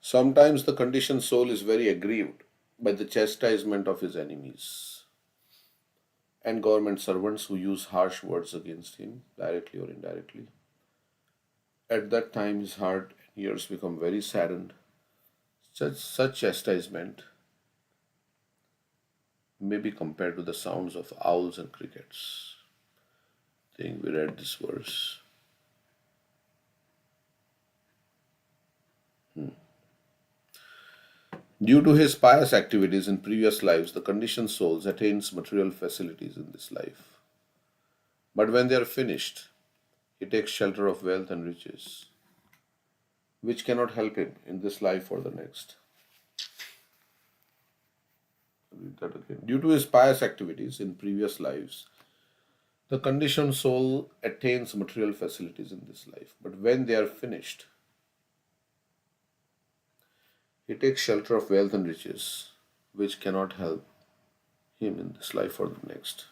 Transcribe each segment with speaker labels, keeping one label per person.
Speaker 1: Sometimes the conditioned soul is very aggrieved by the chastisement of his enemies and government servants who use harsh words against him, directly or indirectly. At that time, his heart and ears become very saddened. Such chastisement may be compared to the sounds of owls and crickets. I think we read this verse. Due to his pious activities in previous lives, the conditioned souls attains material facilities in this life. But when they are finished, he takes shelter of wealth and riches, which cannot help him in this life or the next. Read that again. Due to his pious activities in previous lives, the conditioned soul attains material facilities in this life. But when they are finished, he takes shelter of wealth and riches, which cannot help him in this life or the next.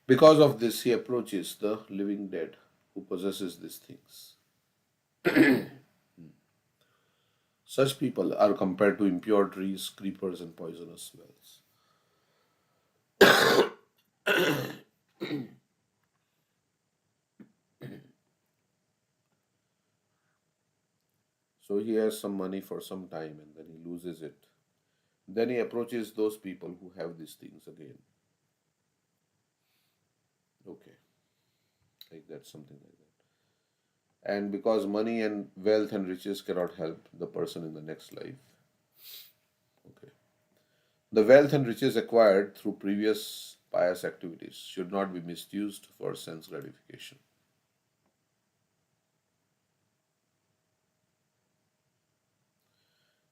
Speaker 1: Because of this, he approaches the living dead who possesses these things. Such people are compared to impure trees, creepers, and poisonous wells. So he has some money for some time and then he loses it. Then he approaches those people who have these things again. Okay, like that, something like that. And because money and wealth and riches cannot help the person in the next life, okay, the wealth and riches acquired through previous pious activities should not be misused for sense gratification.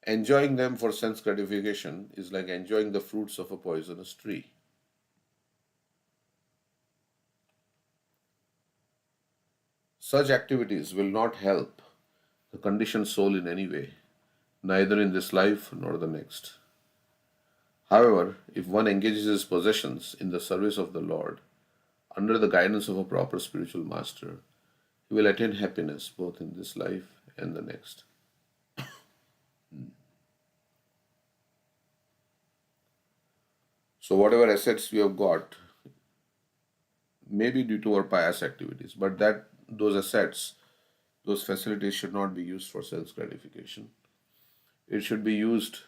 Speaker 1: Enjoying them for sense gratification is like enjoying the fruits of a poisonous tree. Such activities will not help the conditioned soul in any way, neither in this life nor the next. However, if one engages his possessions in the service of the Lord, under the guidance of a proper spiritual master, he will attain happiness both in this life and the next. So, whatever assets we have got may be due to our pious activities, but that those assets, those facilities should not be used for self gratification. It should be used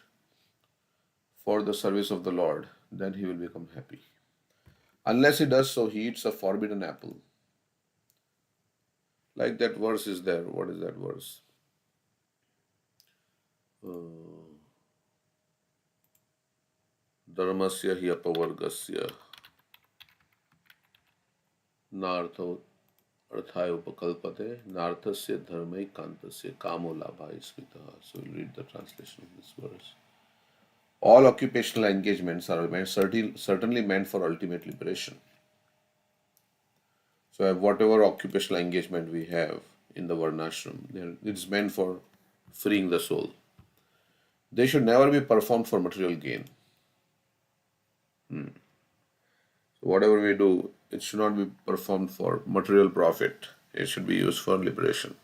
Speaker 1: for the service of the Lord, then he will become happy. Unless he does so, he eats a forbidden apple. Like that verse is there. What is that verse? Dharmasya hi apavargasya nartho अर्थाय उपकल्पते नार्थस्य धर्मै कांतस्य kamo labha smita. So we'll read the translation of this verse. All occupational engagements are certainly meant for ultimate liberation. So whatever occupational engagement we have in the Varnashram, it's meant for freeing the soul. They should never be performed for material gain. So whatever we do, it should not be performed for material profit. It should be used for liberation.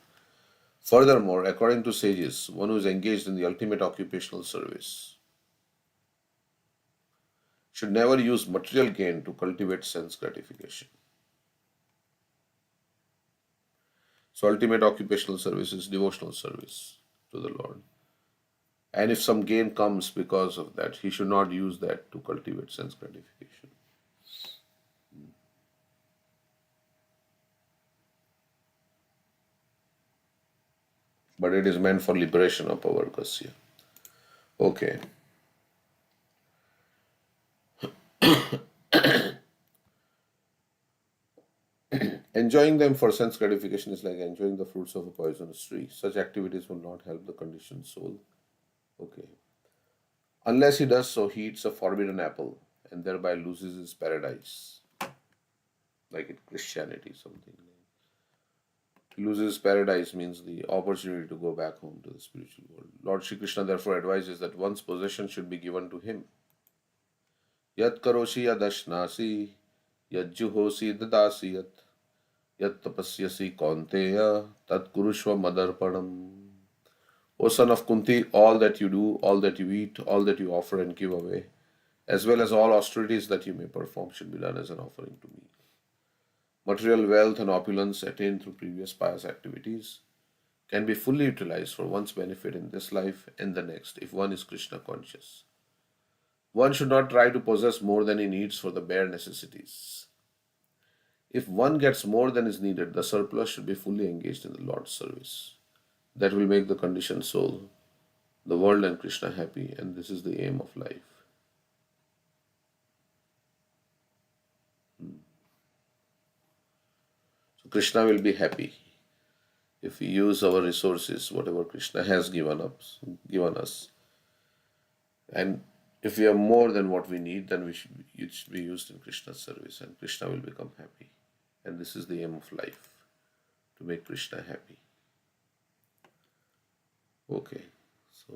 Speaker 1: Furthermore, according to sages, one who is engaged in the ultimate occupational service should never use material gain to cultivate sense gratification. So ultimate occupational service is devotional service to the Lord. And if some gain comes because of that, he should not use that to cultivate sense gratification. But it is meant for liberation of avargasya. Okay. Enjoying them for sense gratification is like enjoying the fruits of a poisonous tree. Such activities will not help the conditioned soul. Okay. Unless he does so, he eats a forbidden apple and thereby loses his paradise. Like in Christianity, something. He loses paradise means the opportunity to go back home to the spiritual world. Lord Shri Krishna therefore advises that one's possession should be given to him. Yat karoshi yadashnasi, yat juhosi dadasi yat. Yat tapasyasi kaunteya tat kurushva madarpanam. O son of Kunti, all that you do, all that you eat, all that you offer and give away, as well as all austerities that you may perform, should be done as an offering to me. Material wealth and opulence attained through previous pious activities can be fully utilized for one's benefit in this life and the next if one is Krishna conscious. One should not try to possess more than he needs for the bare necessities. If one gets more than is needed, the surplus should be fully engaged in the Lord's service. That will make the conditioned soul, the world, and Krishna happy, and this is the aim of life. So Krishna will be happy if we use our resources, whatever Krishna has given us, and if we have more than what we need, then it should be used in Krishna's service, and Krishna will become happy. And this is the aim of life, to make Krishna happy. Okay, so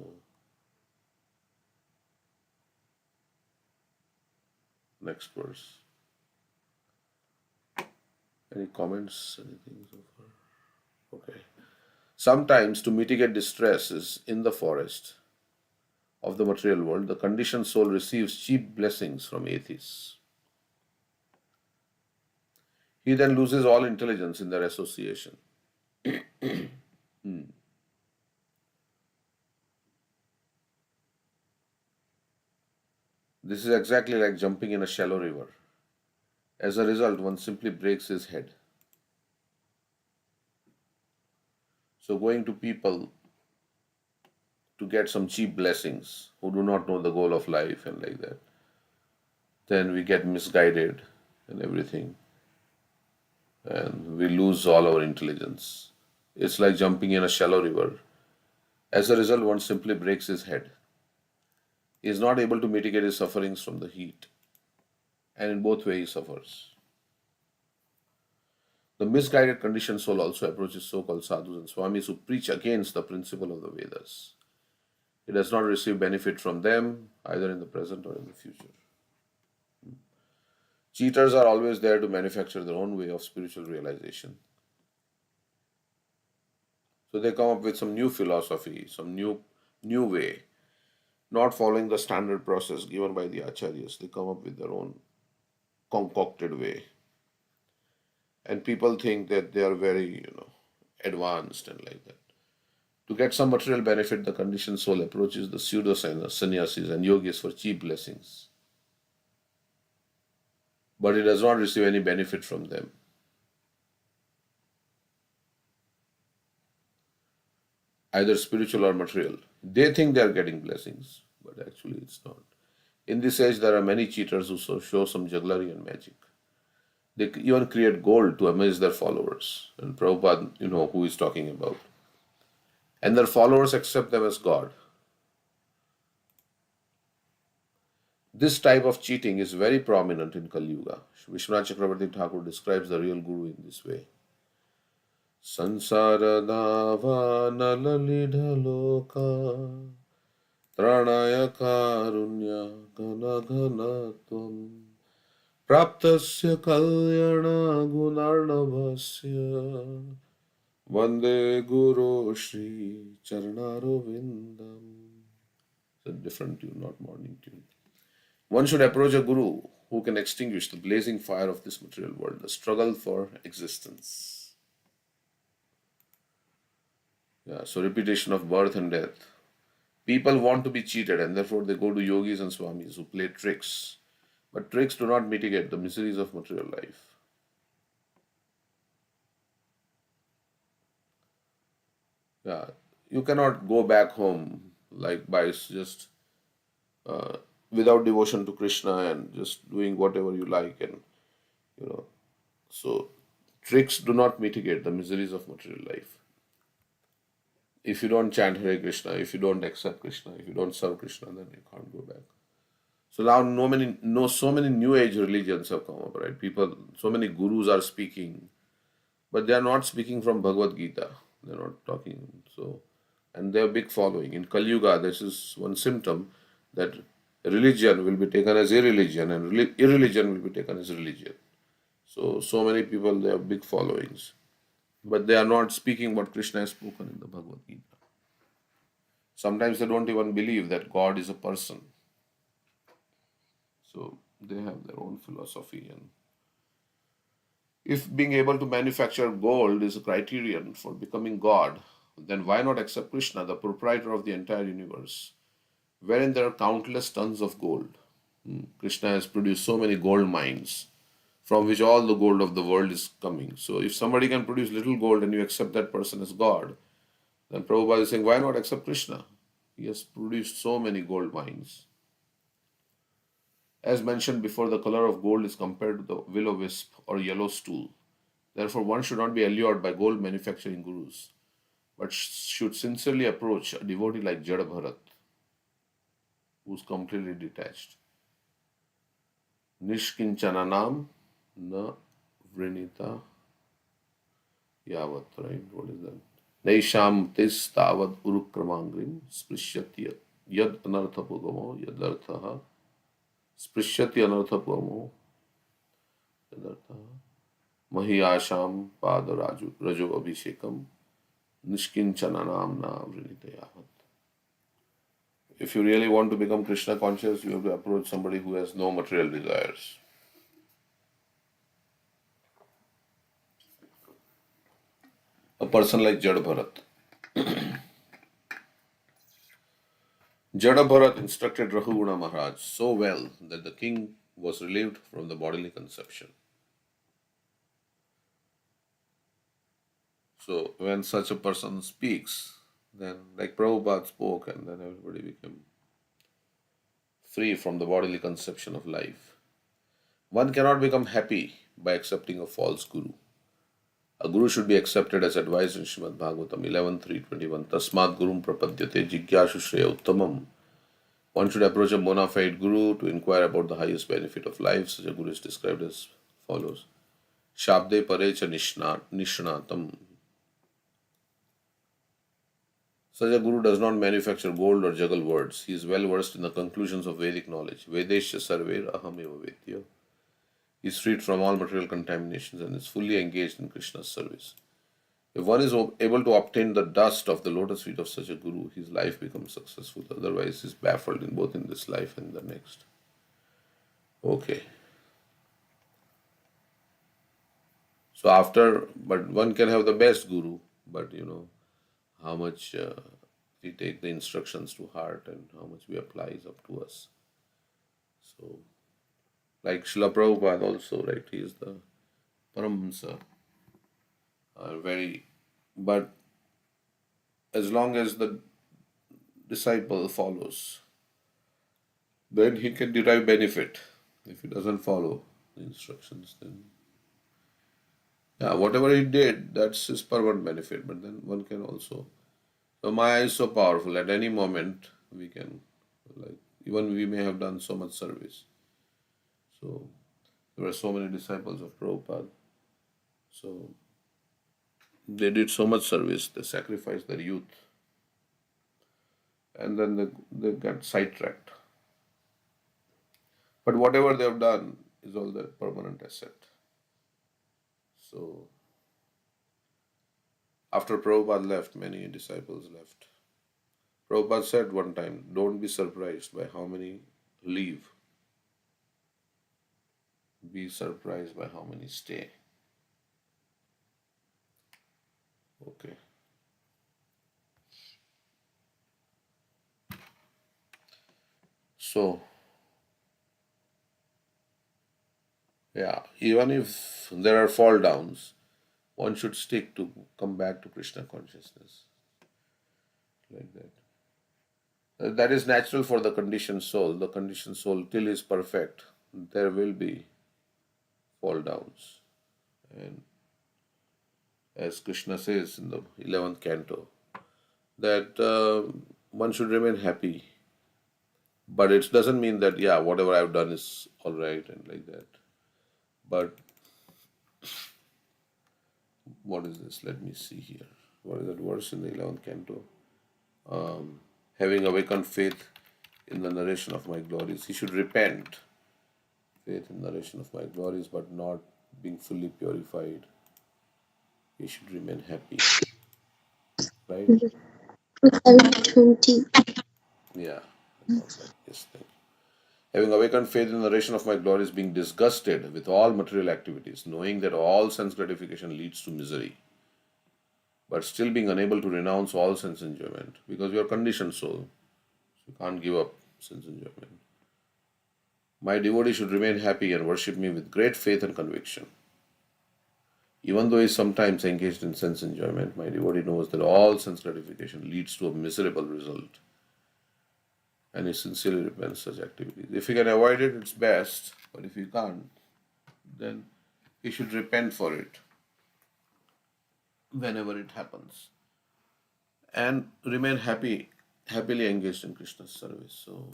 Speaker 1: next verse. Any comments? Anything so far? Okay. Sometimes to mitigate distresses in the forest of the material world, the conditioned soul receives cheap blessings from atheists. He then loses all intelligence in their association. This is exactly like jumping in a shallow river. As a result, one simply breaks his head. So, going to people to get some cheap blessings who do not know the goal of life and like that, then we get misguided and everything, and we lose all our intelligence. It's like jumping in a shallow river. As a result, one simply breaks his head. He is not able to mitigate his sufferings from the heat, and in both ways he suffers. The misguided conditioned soul also approaches so called sadhus and swamis who preach against the principle of the Vedas. He does not receive benefit from them either in the present or in the future. Cheaters are always there to manufacture their own way of spiritual realization. So they come up with some new philosophy, some new way, not following the standard process given by the acharyas. They come up with their own concocted way. And people think that they are very, advanced and like that. To get some material benefit, the conditioned soul approaches the pseudo sannyasis and yogis for cheap blessings. But it does not receive any benefit from them. Either spiritual or material. They think they are getting blessings, but actually it's not. In this age, there are many cheaters who show some jugglery and magic. They even create gold to amaze their followers. And Prabhupada, who is talking about. And their followers accept them as God. This type of cheating is very prominent in Kali Yuga. Vishwanath Chakravarti Thakur describes the real Guru in this way. Sansara dava nalalidhaloka tranaya karunya gana gana tvam praptasya kalyana gunarnavasya vande guru shri charnarovindam. It's a different tune, not morning tune. One should approach a guru who can extinguish the blazing fire of this material world, the struggle for existence. Yeah, so repetition of birth and death. People want to be cheated and therefore they go to yogis and swamis who play tricks. But tricks do not mitigate the miseries of material life. Yeah, you cannot go back home like by just without devotion to Krishna and just doing whatever you like, and you know so tricks do not mitigate the miseries of material life. If you don't chant Hare Krishna, if you don't accept Krishna, if you don't serve Krishna, then you can't go back. So now so many new age religions have come up, right? People, so many gurus are speaking, but they are not speaking from Bhagavad Gita. They're not talking. So, and they have big following. In Kali Yuga, this is one symptom that religion will be taken as irreligion and irreligion will be taken as religion. So many people, they have big followings, but they are not speaking what Krishna has spoken in the Bhagavad Gita. Sometimes they don't even believe that God is a person. So they have their own philosophy. And if being able to manufacture gold is a criterion for becoming God, then why not accept Krishna, the proprietor of the entire universe, wherein there are countless tons of gold? Krishna has produced so many gold mines from which all the gold of the world is coming. So if somebody can produce little gold and you accept that person as God, then Prabhupada is saying, why not accept Krishna? He has produced so many gold mines. As mentioned before, the color of gold is compared to the will-o-wisp or yellow stool. Therefore, one should not be allured by gold manufacturing gurus, but should sincerely approach a devotee like Jada Bharat, who's completely detached. Nishkinchananam na vrinita yavat, right? What is that? Naisham tis tavad urukramangrim sprishyati yad anarthapugamo yadarthaha sprishyati anarthapugamo yadarthaha mahiyasham pada rajo abhishekam nishkinchananam na vrinita yavat. If you really want to become Krishna conscious, you have to approach somebody who has no material desires. A person like Jada Bharat. Jada Bharat instructed Raghuguna Maharaj so well that the king was relieved from the bodily conception. So when such a person speaks, then like Prabhupada spoke, and then everybody became free from the bodily conception of life. One cannot become happy by accepting a false guru. A guru should be accepted as advised in Srimad Bhagavatam 11.3.21. Tasmat gurum prapadyate jigyashu shreya uttamam. One should approach a bona fide guru to inquire about the highest benefit of life. Such a guru is described as follows. Shabde parecha nishnatam. Such a guru does not manufacture gold or juggle words. He is well versed in the conclusions of Vedic knowledge. Vedesha sarver aham eva vedya. He is freed from all material contaminations and is fully engaged in Krishna's service. If one is able to obtain the dust of the lotus feet of such a guru, his life becomes successful. Otherwise, he is baffled in both in this life and the next. Okay. So but one can have the best guru, but how much we take the instructions to heart and how much we apply is up to us. So, like Srila Prabhupada also, right? He is the Paramahamsa. But as long as the disciple follows, then he can derive benefit. If he doesn't follow the instructions, then yeah, whatever he did, that's his permanent benefit. But then one can also. So Maya is so powerful. At any moment, we can, like, even we may have done so much service. So there were so many disciples of Prabhupada. So they did so much service. They sacrificed their youth, and then they got sidetracked. But whatever they have done is all their permanent asset. So after Prabhupada left, many disciples left. Prabhupada said one time, don't be surprised by how many leave. Be surprised by how many stay. Okay. So, yeah, even if there are fall downs, one should stick to come back to Krishna consciousness. Like that. That is natural for the conditioned soul. The conditioned soul, till is perfect, there will be fall downs. And as Krishna says in the 11th canto, that one should remain happy. But it doesn't mean that, yeah, whatever I've done is all right and like that. But what is this? Let me see here. What is that verse in the 11th canto? Having awakened faith in the narration of my glories, he should repent. Faith in narration of my glories, but not being fully purified, he should remain happy, right?
Speaker 2: Having 20.
Speaker 1: Yeah, I thought that. Yes, thank you. Having awakened faith in the narration of my glories, being disgusted with all material activities, knowing that all sense gratification leads to misery, but still being unable to renounce all sense enjoyment because you are conditioned soul. You can't give up sense enjoyment. My devotee should remain happy and worship me with great faith and conviction. Even though he is sometimes engaged in sense enjoyment, my devotee knows that all sense gratification leads to a miserable result, and he sincerely repents such activities. If he can avoid it, it's best, but if he can't, then he should repent for it whenever it happens and remain happily engaged in Krishna's service. So,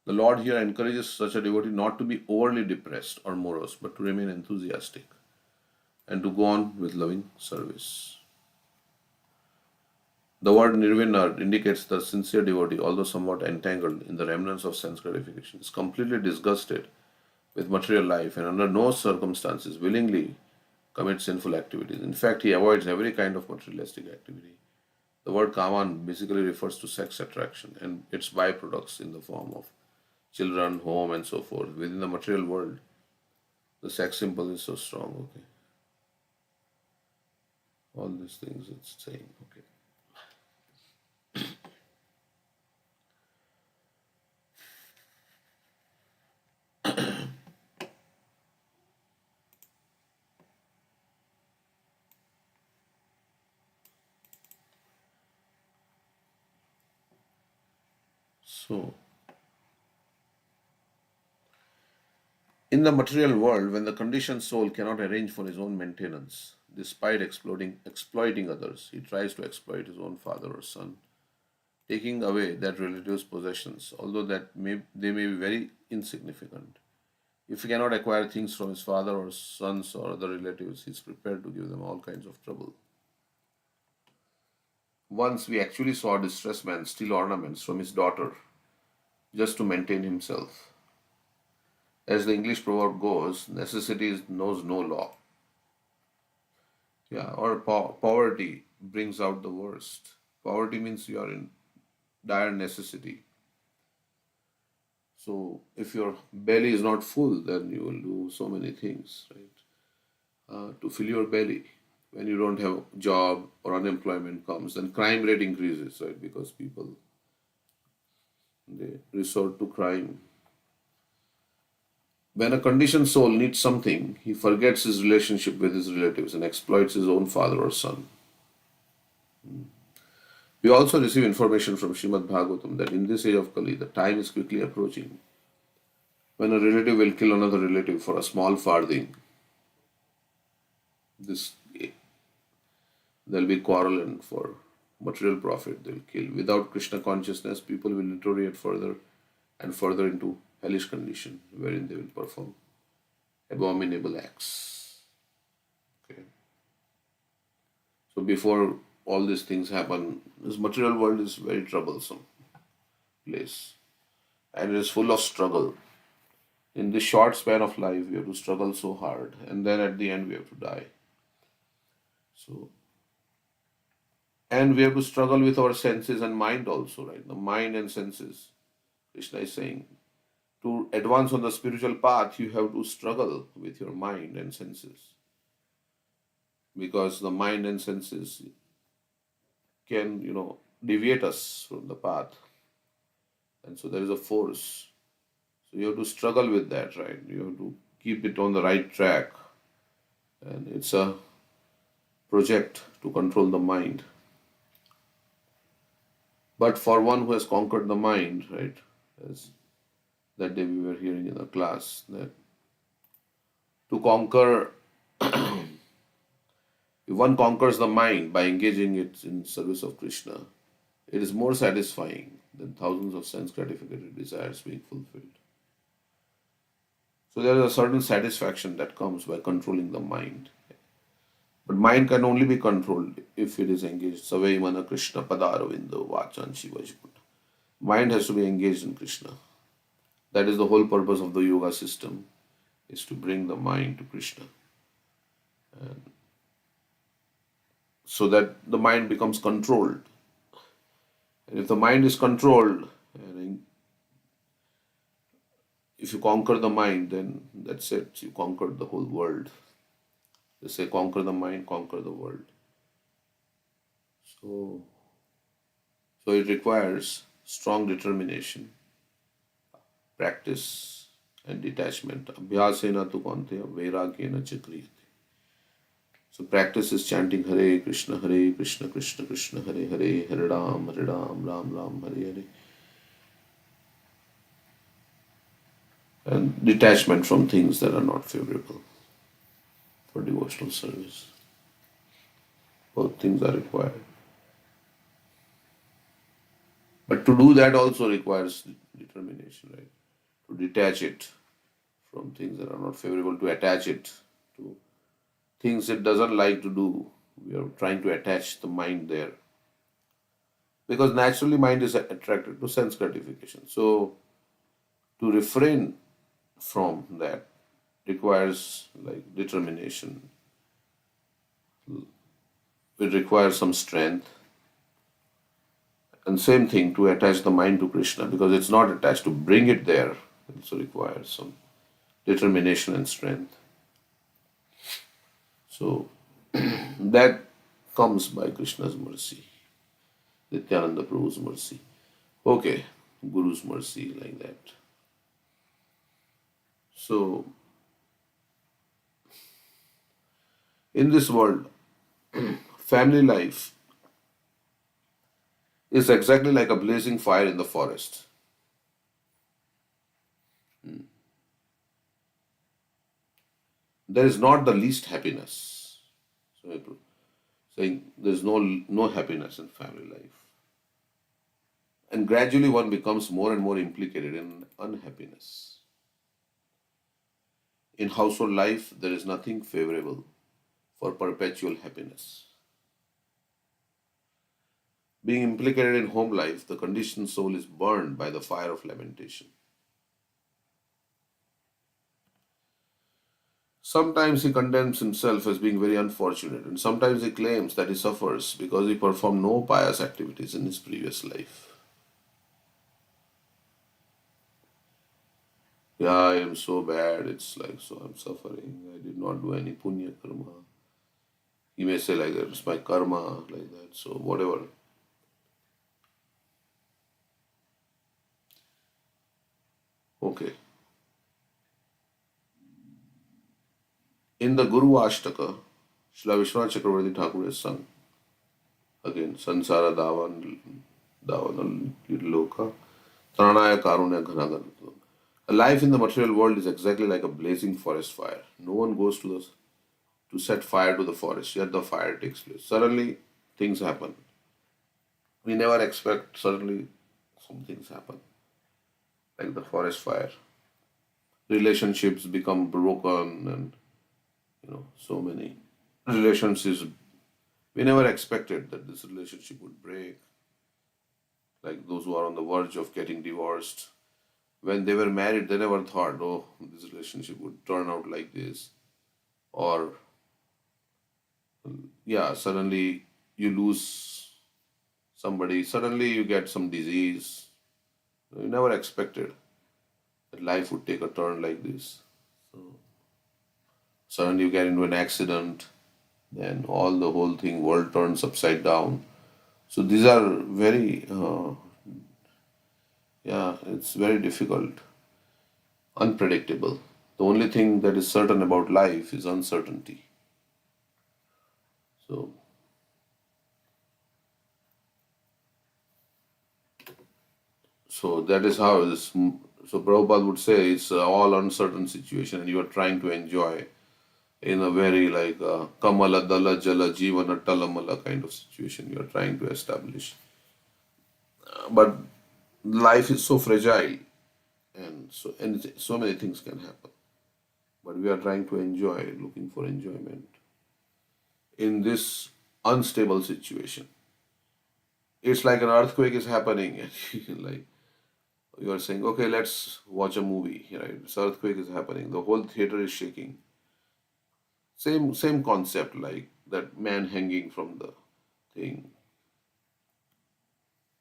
Speaker 1: the Lord here encourages such a devotee not to be overly depressed or morose, but to remain enthusiastic and to go on with loving service. The word nirvana indicates the sincere devotee, although somewhat entangled in the remnants of sense gratification, is completely disgusted with material life and under no circumstances willingly commits sinful activities. In fact, he avoids every kind of materialistic activity. The word kaman basically refers to sex attraction and its byproducts in the form of children, home, and so forth. Within the material world, the sex impulse is so strong. Okay, all these things it's saying. Okay, so in the material world, when the conditioned soul cannot arrange for his own maintenance, despite exploiting others, he tries to exploit his own father or son, taking away that relative's possessions, although they may be very insignificant. If he cannot acquire things from his father or sons or other relatives, he is prepared to give them all kinds of trouble. Once we actually saw a distressed man steal ornaments from his daughter just to maintain himself. As the English proverb goes, necessity knows no law. Yeah, or poverty brings out the worst. Poverty means you are in dire necessity. So if your belly is not full, then you will do so many things, right? To fill your belly. When you don't have job or unemployment comes, then crime rate increases, right? Because people they resort to crime. When a conditioned soul needs something, he forgets his relationship with his relatives and exploits his own father or son. We also receive information from Srimad Bhagavatam that in this age of Kali, the time is quickly approaching when a relative will kill another relative for a small farthing. This there'll be quarrel and for material profit they'll kill. Without Krishna consciousness, people will deteriorate further and further into hellish condition, wherein they will perform abominable acts. Okay. So before all these things happen, this material world is very troublesome place, and it is full of struggle. In this short span of life, we have to struggle so hard, and then at the end, we have to die. So, and we have to struggle with our senses and mind also, right? The mind and senses. Krishna is saying to advance on the spiritual path, you have to struggle with your mind and senses because the mind and senses can, deviate us from the path, and so there is a force. So you have to struggle with that, right? You have to keep it on the right track, and it's a project to control the mind. But for one who has conquered the mind, right, as that day we were hearing in the class, that to conquer, if one conquers the mind by engaging it in service of Krishna, it is more satisfying than thousands of sense gratificated desires being fulfilled. So there is a certain satisfaction that comes by controlling the mind. But mind can only be controlled if it is engaged. Savai mana Krishna padaravindo vachan shivajput. Mind has to be engaged in Krishna. That is the whole purpose of the yoga system, is to bring the mind to Krishna, so that the mind becomes controlled. And if the mind is controlled, and if you conquer the mind, then that's it. You conquered the whole world. They say conquer the mind, conquer the world. So, so it requires strong determination, practice, and detachment. Abhyasena tu kante vairagyena chakriyate. So practice is chanting Hare Krishna, Krishna Krishna, Hare Hare, Hare Ram, Ram Ram, Hare Hare. And detachment from things that are not favorable for devotional service. Both things are required. But to do that also requires determination, right? To detach it from things that are not favorable, to attach it to things it doesn't like to do. We are trying to attach the mind there. Because naturally mind is attracted to sense gratification. So to refrain from that requires like determination. It requires some strength. And same thing to attach the mind to Krishna, because it's not attached. To bring it there, it also requires some determination and strength. So that comes by Krishna's mercy, Nityananda Prabhu's mercy. Okay, Guru's mercy, like that. So in this world, family life is exactly like a blazing fire in the forest. There is not the least happiness. So saying there's no happiness in family life. And gradually one becomes more and more implicated in unhappiness. In household life, there is nothing favorable for perpetual happiness. Being implicated in home life, the conditioned soul is burned by the fire of lamentation. Sometimes he condemns himself as being very unfortunate, and sometimes he claims that he suffers because he performed no pious activities in his previous life. Yeah, I am so bad, it's like, so I'm suffering. I did not do any punya karma. He may say like that, it's my karma, like that. So whatever. Okay. In the Guru Ashtaka, Srila Vishwanath Chakravarti Thakur has sung again, Sansara Davan Loka, Tranaya Karunya Ghanagan. A life in the material world is exactly like a blazing forest fire. No one goes to set fire to the forest, yet the fire takes place. Suddenly, things happen. We never expect, suddenly, some things happen, like the forest fire. Relationships become broken, and so many relationships. We never expected that this relationship would break, like those who are on the verge of getting divorced. When they were married, they never thought, oh, this relationship would turn out like this. Or, yeah, suddenly you lose somebody, suddenly you get some disease. You never expected that life would take a turn like this. Suddenly you get into an accident, then all the whole thing, world turns upside down. So these are very, yeah, it's very difficult, unpredictable. The only thing that is certain about life is uncertainty. So, so that is how this. So Prabhupada would say it's all uncertain situation, and you are trying to enjoy in a very like Kamala Dala Jala Jivana Talamala kind of situation you are trying to establish. But life is so fragile, and so many things can happen. But we are trying to enjoy, looking for enjoyment in this unstable situation. It's like an earthquake is happening, and like you are saying, okay, let's watch a movie, right? This earthquake is happening, the whole theater is shaking. Same concept, like that man hanging from the thing.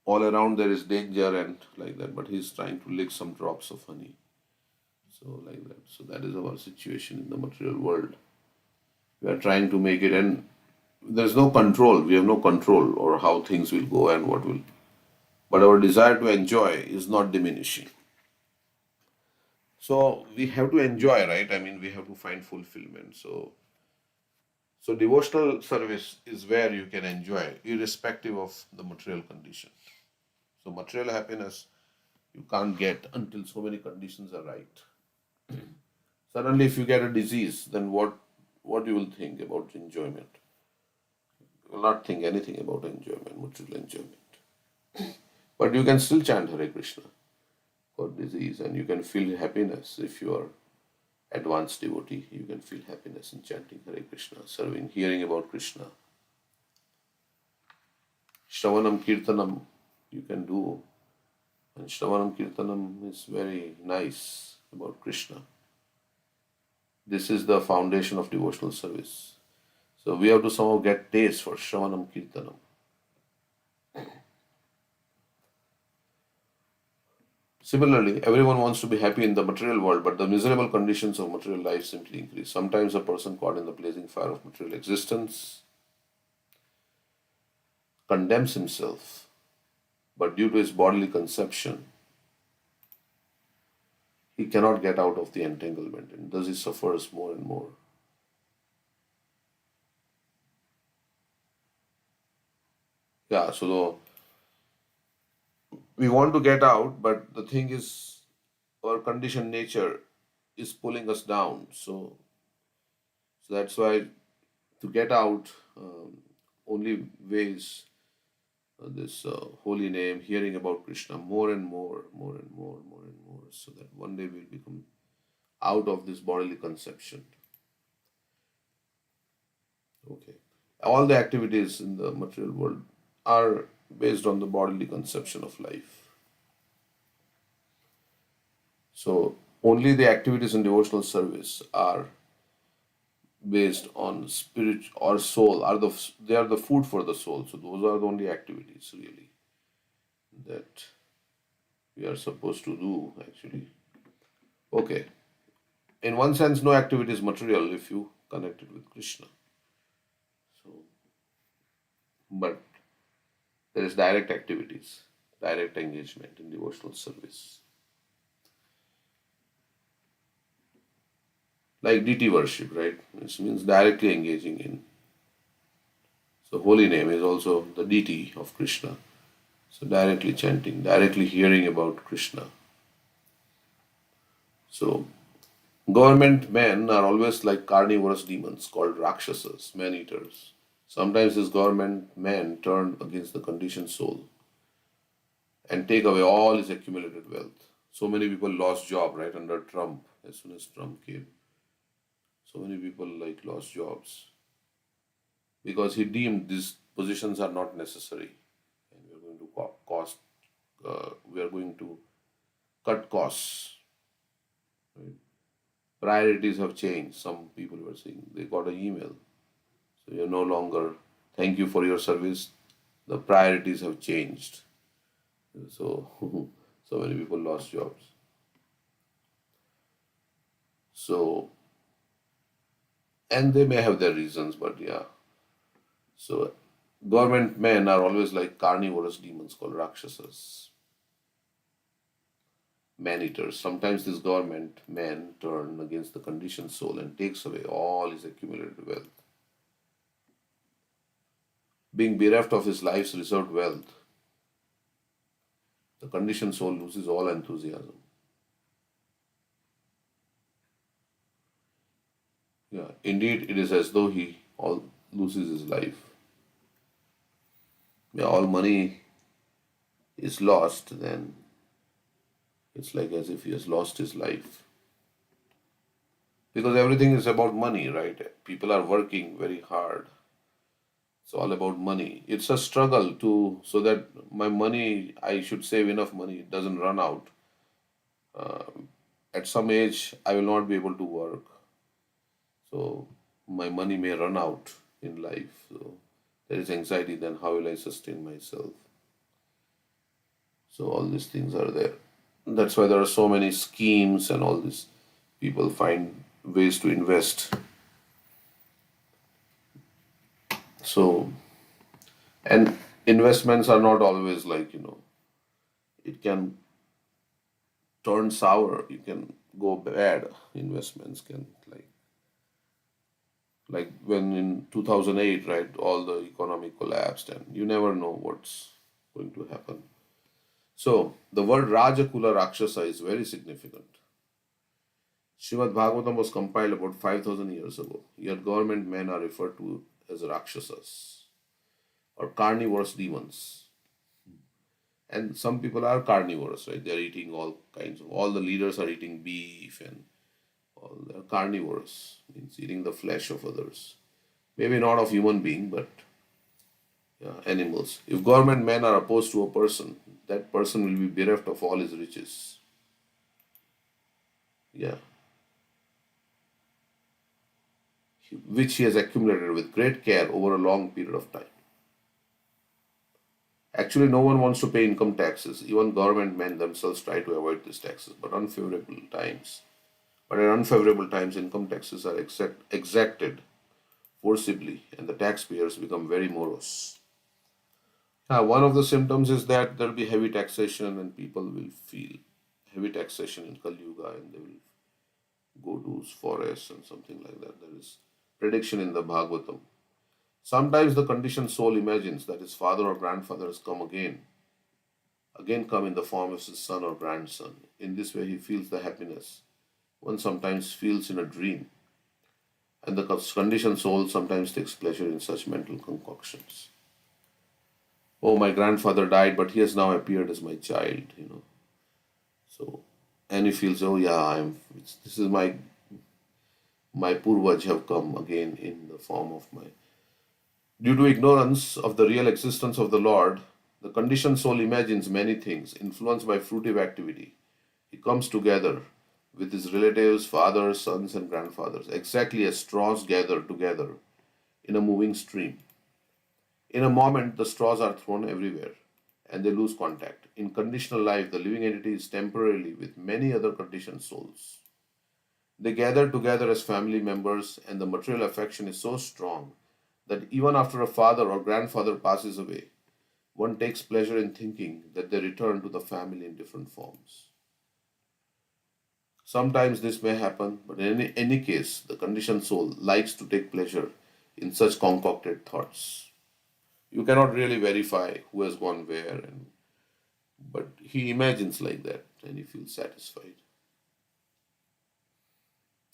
Speaker 1: All around there is danger and like that, but he's trying to lick some drops of honey. So like that. So that is our situation in the material world. We are trying to make it, and there's no control. We have no control over how things will go and what will. But our desire to enjoy is not diminishing. So we have to enjoy, right? I mean, we have to find fulfillment. So devotional service is where you can enjoy, irrespective of the material condition. So material happiness you can't get until so many conditions are right. Suddenly, if you get a disease, then what you will think about enjoyment? You will not think anything about enjoyment, material enjoyment. But you can still chant Hare Krishna for disease, and you can feel happiness if you are advanced devotee. You can feel happiness in chanting Hare Krishna, serving, hearing about Krishna. Shravanam Kirtanam you can do, and Shravanam Kirtanam is very nice about Krishna. This is the foundation of devotional service. So we have to somehow get taste for Shravanam Kirtanam. Similarly, everyone wants to be happy in the material world, but the miserable conditions of material life simply increase. Sometimes a person caught in the blazing fire of material existence condemns himself, but due to his bodily conception, he cannot get out of the entanglement, and thus he suffers more and more. Yeah, so we want to get out, but the thing is, our conditioned nature is pulling us down. So that's why to get out, only ways this holy name, hearing about Krishna more and more, more and more, more and more, so that one day we'll become out of this bodily conception. Okay. All the activities in the material world are based on the bodily conception of life. So only the activities in devotional service are based on spirit or soul, are they are the food for the soul. So those are the only activities really that we are supposed to do actually. Okay. In one sense, no activity is material if you connect it with Krishna. So, but there is direct activities, direct engagement in devotional service, like deity worship, right? Which means directly engaging in. So, holy name is also the deity of Krishna. So, directly chanting, directly hearing about Krishna. So, government men are always like carnivorous demons called Rakshasas, man eaters. Sometimes these government men turn against the conditioned soul and take away all his accumulated wealth. So many people lost job right under Trump. As soon as Trump came, so many people like lost jobs because he deemed these positions are not necessary, and we are going to cost. We are going to cut costs. Right? Priorities have changed. Some people were saying they got an email, so you're no longer. Thank you for your service. The priorities have changed. So so many people lost jobs. So and they may have their reasons, but yeah. So government men are always like carnivorous demons called Rakshasas, man-eaters. Sometimes this government man turn against the conditioned soul and takes away all his accumulated wealth. Being bereft of his life's reserved wealth, the conditioned soul loses all enthusiasm. Yeah, indeed, it is as though he all loses his life. Yeah, all money is lost, then it's like as if he has lost his life. Because everything is about money, right? People are working very hard. It's all about money. It's a struggle to so that my money, I should save enough money, it doesn't run out. At some age, I will not be able to work, so my money may run out in life. So there is anxiety. Then how will I sustain myself? So all these things are there. That's why there are so many schemes and all this. People find ways to invest. So and investments are not always like it can turn sour. You can go bad. Investments can like when in 2008, right, all the economy collapsed, and you never know what's going to happen. So the word Rajakula Rakshasa is very significant. Srimad Bhagavatam was compiled about 5,000 years ago, yet government men are referred to as Rakshasas or carnivorous demons. And some people are carnivorous, right? They're eating all kinds of, all the leaders are eating beef and all, they're carnivorous, means eating the flesh of others. Maybe not of human being, but yeah, animals. If government men are opposed to a person, that person will be bereft of all his riches. Yeah, which he has accumulated with great care over a long period of time. Actually, no one wants to pay income taxes. Even government men themselves try to avoid these taxes, but at unfavorable times, income taxes are exacted forcibly, and the taxpayers become very morose. One of the symptoms is that there will be heavy taxation, and people will feel heavy taxation in Kali Yuga, and they will go to forests and something like that. There is prediction in the Bhagavatam. Sometimes the conditioned soul imagines that his father or grandfather has again come in the form of his son or grandson. In this way, he feels the happiness one sometimes feels in a dream, and the conditioned soul sometimes takes pleasure in such mental concoctions. Oh, my grandfather died, but he has now appeared as my child. So, and he feels, oh yeah, this is my purvaj have come again in the form of my. Due to ignorance of the real existence of the Lord, the conditioned soul imagines many things, influenced by fruitive activity. He comes together with his relatives, fathers, sons, and grandfathers, exactly as straws gather together in a moving stream. In a moment, the straws are thrown everywhere and they lose contact. In conditional life, the living entity is temporarily with many other conditioned souls. They gather together as family members, and the material affection is so strong that even after a father or grandfather passes away, one takes pleasure in thinking that they return to the family in different forms. Sometimes this may happen, but in any case, the conditioned soul likes to take pleasure in such concocted thoughts. You cannot really verify who has gone where, but he imagines like that and he feels satisfied.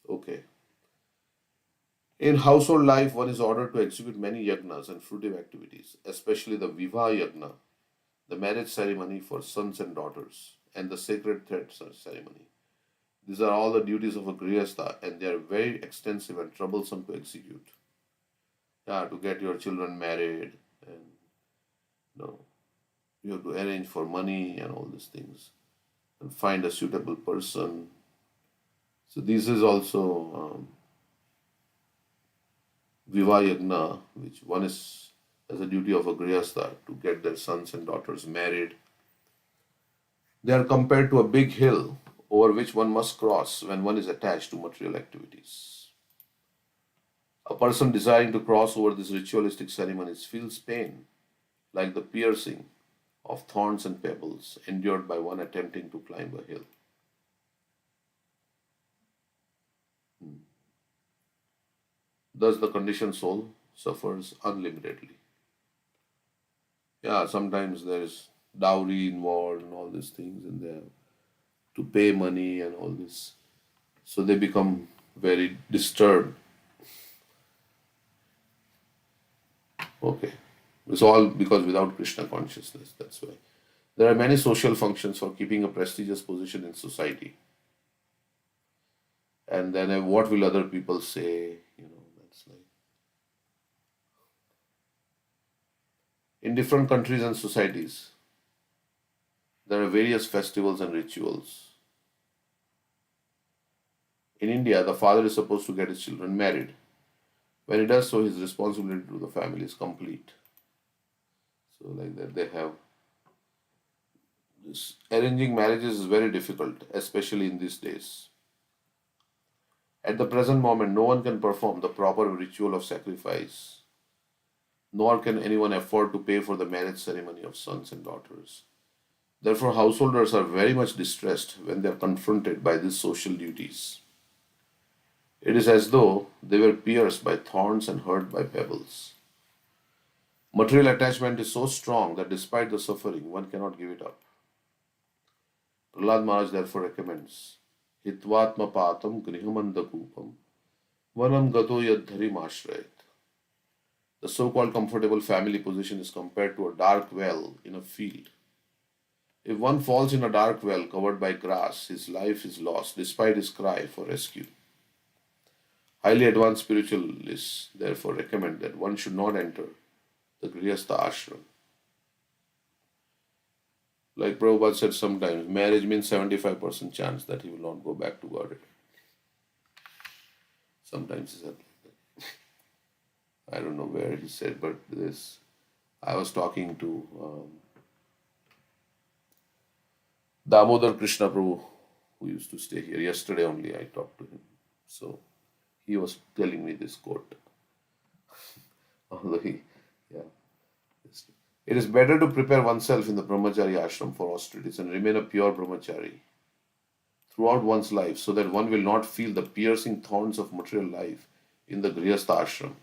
Speaker 1: Okay. In household life, one is ordered to execute many yagnas and fruitive activities, especially the Vivaha yagna, the marriage ceremony for sons and daughters, and the sacred thread ceremony. These are all the duties of a grihastha, and they are very extensive and troublesome to execute. Yeah, to get your children married, and you know, you have to arrange for money and all these things, and find a suitable person. So this is also Vivaha yagna, which one is as a duty of a grihastha to get their sons and daughters married. They are compared to a big hill over which one must cross when one is attached to material activities. A person desiring to cross over these ritualistic ceremonies feels pain, like the piercing of thorns and pebbles endured by one attempting to climb a hill. Thus, the conditioned soul suffers unlimitedly. Yeah, sometimes there's dowry involved and all these things, and they have to pay money and all this. So they become very disturbed. Okay. It's all because without Krishna consciousness. That's why. There are many social functions for keeping a prestigious position in society. And then what will other people say? That's like. In different countries and societies, there are various festivals and rituals. In India, the father is supposed to get his children married. When he does so, his responsibility to the family is complete. So, like that, they have this. Arranging marriages is very difficult, especially in these days. At the present moment, no one can perform the proper ritual of sacrifice, nor can anyone afford to pay for the marriage ceremony of sons and daughters. Therefore, householders are very much distressed when they are confronted by these social duties. It is as though they were pierced by thorns and hurt by pebbles. Material attachment is so strong that despite the suffering, one cannot give it up. Prahlad Maharaj therefore recommends Hitvatma patam grihamandakupam vanam gato yadharim ashrayat. The so called comfortable family position is compared to a dark well in a field. If one falls in a dark well covered by grass, his life is lost despite his cry for rescue. Highly advanced spiritualists therefore recommend that one should not enter the Grihastha ashram. Like Prabhupada said sometimes, marriage means 75% chance that he will not go back to God. Sometimes he said, I don't know where he said, but this, I was talking to Damodar Krishna Prabhu, who used to stay here. Yesterday only I talked to him. So he was telling me this quote. Although he, yeah. It is better to prepare oneself in the brahmachari ashram for austerities and remain a pure brahmachari throughout one's life so that one will not feel the piercing thorns of material life in the grihastha ashram.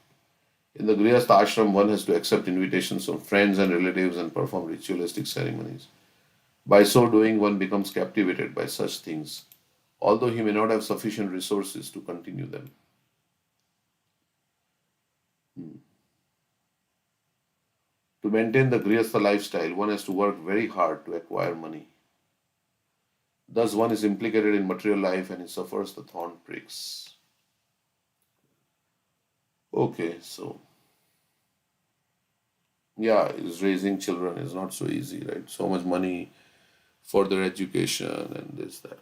Speaker 1: In the grihastha ashram, one has to accept invitations from friends and relatives and perform ritualistic ceremonies. By so doing, one becomes captivated by such things, although he may not have sufficient resources to continue them. To maintain the grihastha lifestyle, one has to work very hard to acquire money. Thus, one is implicated in material life and he suffers the thorn pricks. Okay, so yeah, is raising children is not so easy, right? So much money for their education and this, that.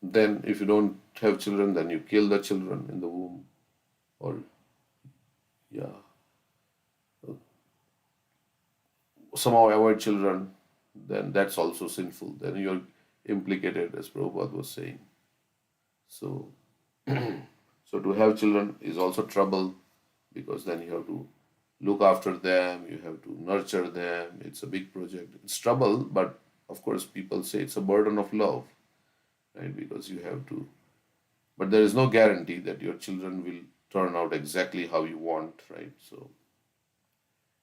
Speaker 1: Then, if you don't have children, then you kill the children in the womb, or yeah, somehow avoid children, then that's also sinful. Then you're implicated, as Prabhupada was saying. So, so to have children is also trouble because then you have to look after them, you have to nurture them. It's a big project. It's trouble, but of course, people say it's a burden of love, right? Because you have to, but there is no guarantee that your children will turn out exactly how you want, right? So,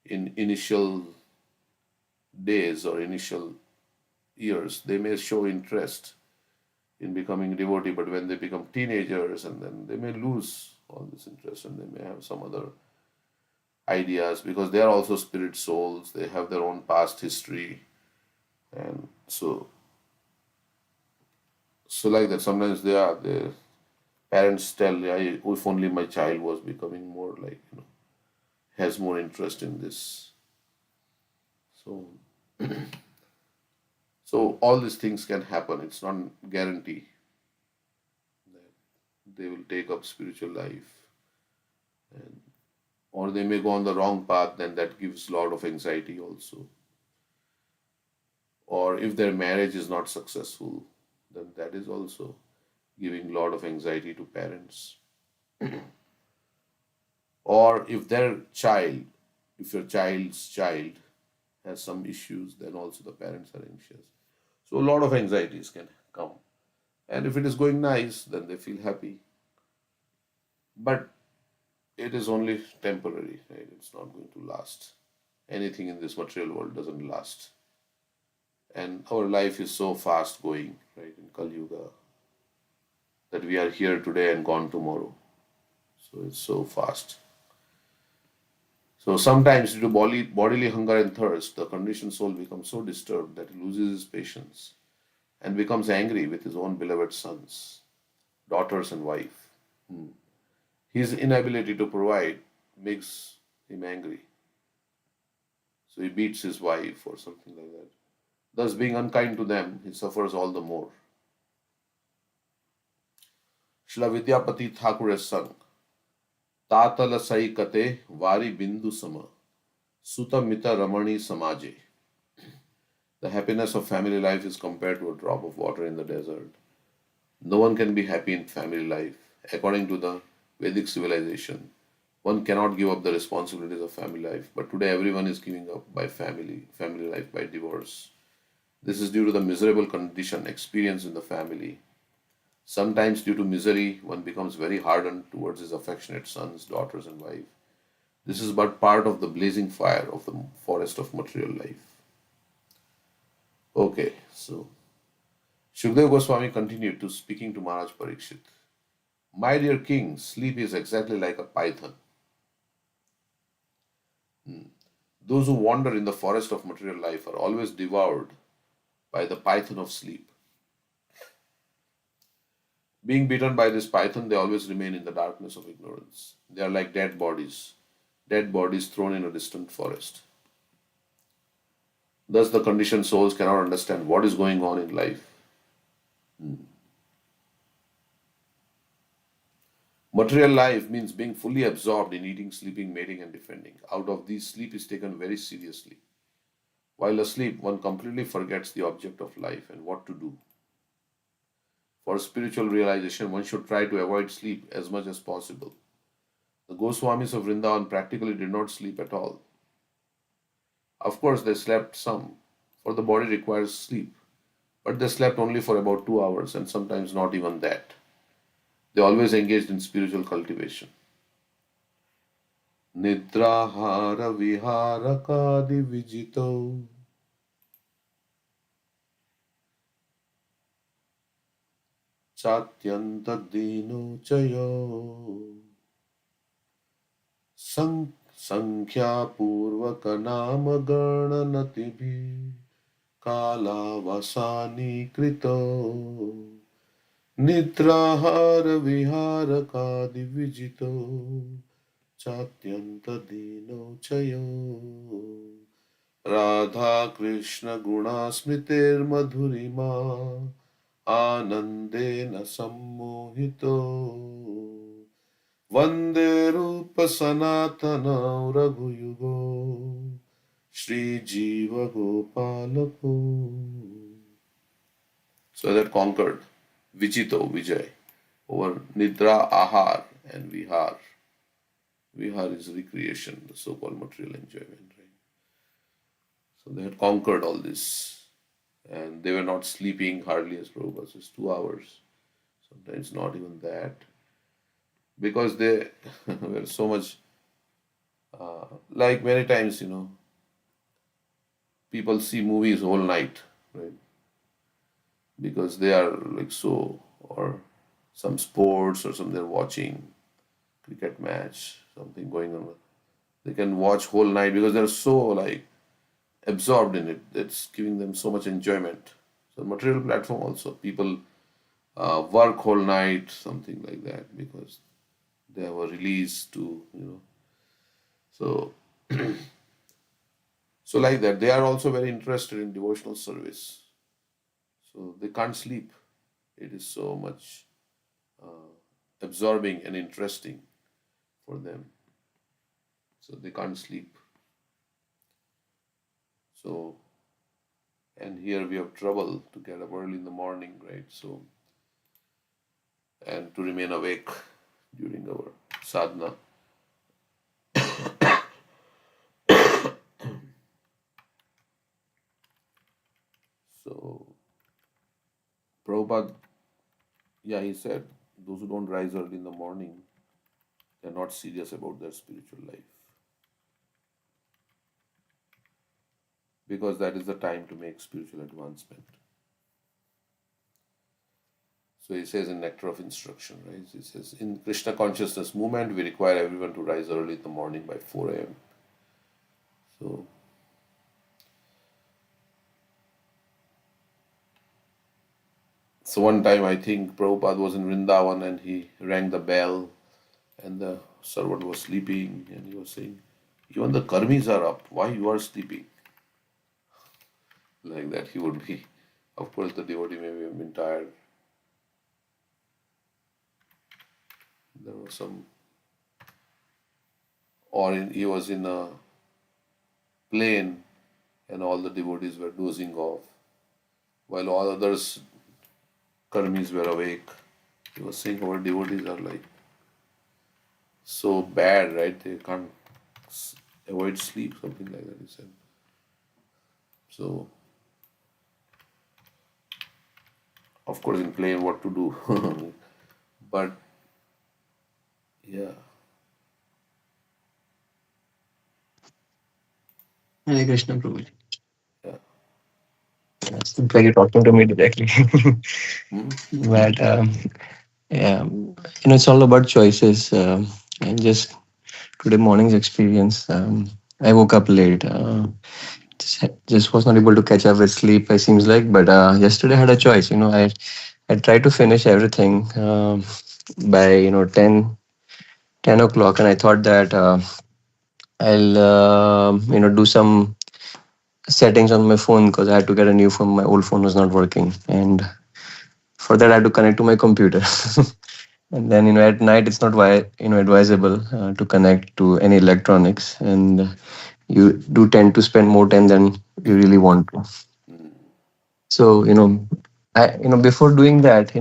Speaker 1: in initial days or initial years, they may show interest in becoming devotee, but when they become teenagers and then they may lose all this interest and they may have some other ideas because they are also spirit souls, they have their own past history, and so like that sometimes their parents tell, yeah, if only my child was becoming more like, has more interest in this. So so all these things can happen. It's not guarantee that they will take up spiritual life, and or they may go on the wrong path, then that gives a lot of anxiety also. Or if their marriage is not successful, then that is also giving a lot of anxiety to parents. Or if their child, if your child's child has some issues, then also the parents are anxious. So a lot of anxieties can come. And if it is going nice, then they feel happy. But it is only temporary, right? It's not going to last. Anything in this material world doesn't last. And our life is so fast going, right, in Kali Yuga, that we are here today and gone tomorrow. So it's so fast. So sometimes due to bodily hunger and thirst, the conditioned soul becomes so disturbed that it loses its patience and becomes angry with his own beloved sons, daughters, and wife. His inability to provide makes him angry. So he beats his wife or something like that. Thus, being unkind to them, he suffers all the more. Srila Vidyapati Thakur has sung, Tatala Sai Kate Vari Bindu Sama Suta Mita Ramani Samaje. The happiness of family life is compared to a drop of water in the desert. No one can be happy in family life. According to the Vedic civilization, one cannot give up the responsibilities of family life. But today, everyone is giving up by family life by divorce. This is due to the miserable condition experienced in the family. Sometimes, due to misery, one becomes very hardened towards his affectionate sons, daughters, and wife. This is but part of the blazing fire of the forest of material life. Okay, so Shukdev Goswami continued to speaking to Maharaj Parikshit. My dear king, sleep is exactly like a python. Those who wander in the forest of material life are always devoured by the python of sleep. Being bitten by this python, they always remain in the darkness of ignorance. They are like dead bodies thrown in a distant forest. Thus, the conditioned souls cannot understand what is going on in life. Material life means being fully absorbed in eating, sleeping, mating, and defending. Out of these, sleep is taken very seriously. While asleep, one completely forgets the object of life and what to do. For spiritual realization, one should try to avoid sleep as much as possible. The Goswamis of Vrindavan practically did not sleep at all. Of course, they slept some, for the body requires sleep, but they slept only for about 2 hours and sometimes not even that. They always engaged in spiritual cultivation. Nidrahara viharakadi vijito chatyanta dino chayo संख्यापूर्वक नाम गणनतिभि कालावसानी कृतो निद्राहार विहार कादि विजितो चात्यंत दीनो चयो राधा कृष्ण गुणा स्मृतिर्मधुरिमा आनंदेन सम्मोहितो वंदे रूप सनातन रघुयुगो Sri Jiva Gopalako. So that conquered Vijito, Vijay, over Nidra, Ahar, and Vihar. Vihar is recreation, the so called material enjoyment, right? So they had conquered all this. And they were not sleeping hardly, as Prabhupada says, 2 hours. Sometimes not even that. Because they were so much, like many times, people see movies whole night, right? Because they are like so, or some sports or some they're watching cricket match, something going on. They can watch whole night because they're so like absorbed in it. It's giving them so much enjoyment. So material platform also people work whole night, something like that, because they have a release to So so like that, they are also very interested in devotional service. So they can't sleep. It is so much absorbing and interesting for them. So they can't sleep. So, and here we have trouble to get up early in the morning, right? So, and to remain awake during our sadhana. So, Prabhupada, yeah, he said, those who don't rise early in the morning, they're not serious about their spiritual life because that is the time to make spiritual advancement. So he says in Nectar of Instruction, right? He says, in Krishna consciousness movement, we require everyone to rise early in the morning by 4 a.m. So, So one time I think Prabhupada was in Vrindavan and he rang the bell and the servant was sleeping and he was saying, even the karmis are up. Why you are sleeping? Like that he would be. Of course, the devotee may have been tired. There was some, he was in a plane and all the devotees were dozing off while all others karmis were awake. He was saying our devotees are like so bad, right? They can't avoid sleep, something like that. He said. So, of course, in plane, what to do? But yeah,
Speaker 3: Hare Krishna, Prabhuji.
Speaker 1: yeah.
Speaker 3: Seems like you're talking to me directly.
Speaker 1: Hmm?
Speaker 3: But yeah, it's all about choices. And just today morning's experience, I woke up late. Just was not able to catch up with sleep. It seems like, but yesterday I had a choice. I tried to finish everything by 10 o'clock, and I thought that I'll do some settings on my phone because I had to get a new phone. My old phone was not working, and for that I had to connect to my computer. And then at night it's not advisable to connect to any electronics, and you do tend to spend more time than you really want to. So I before doing that,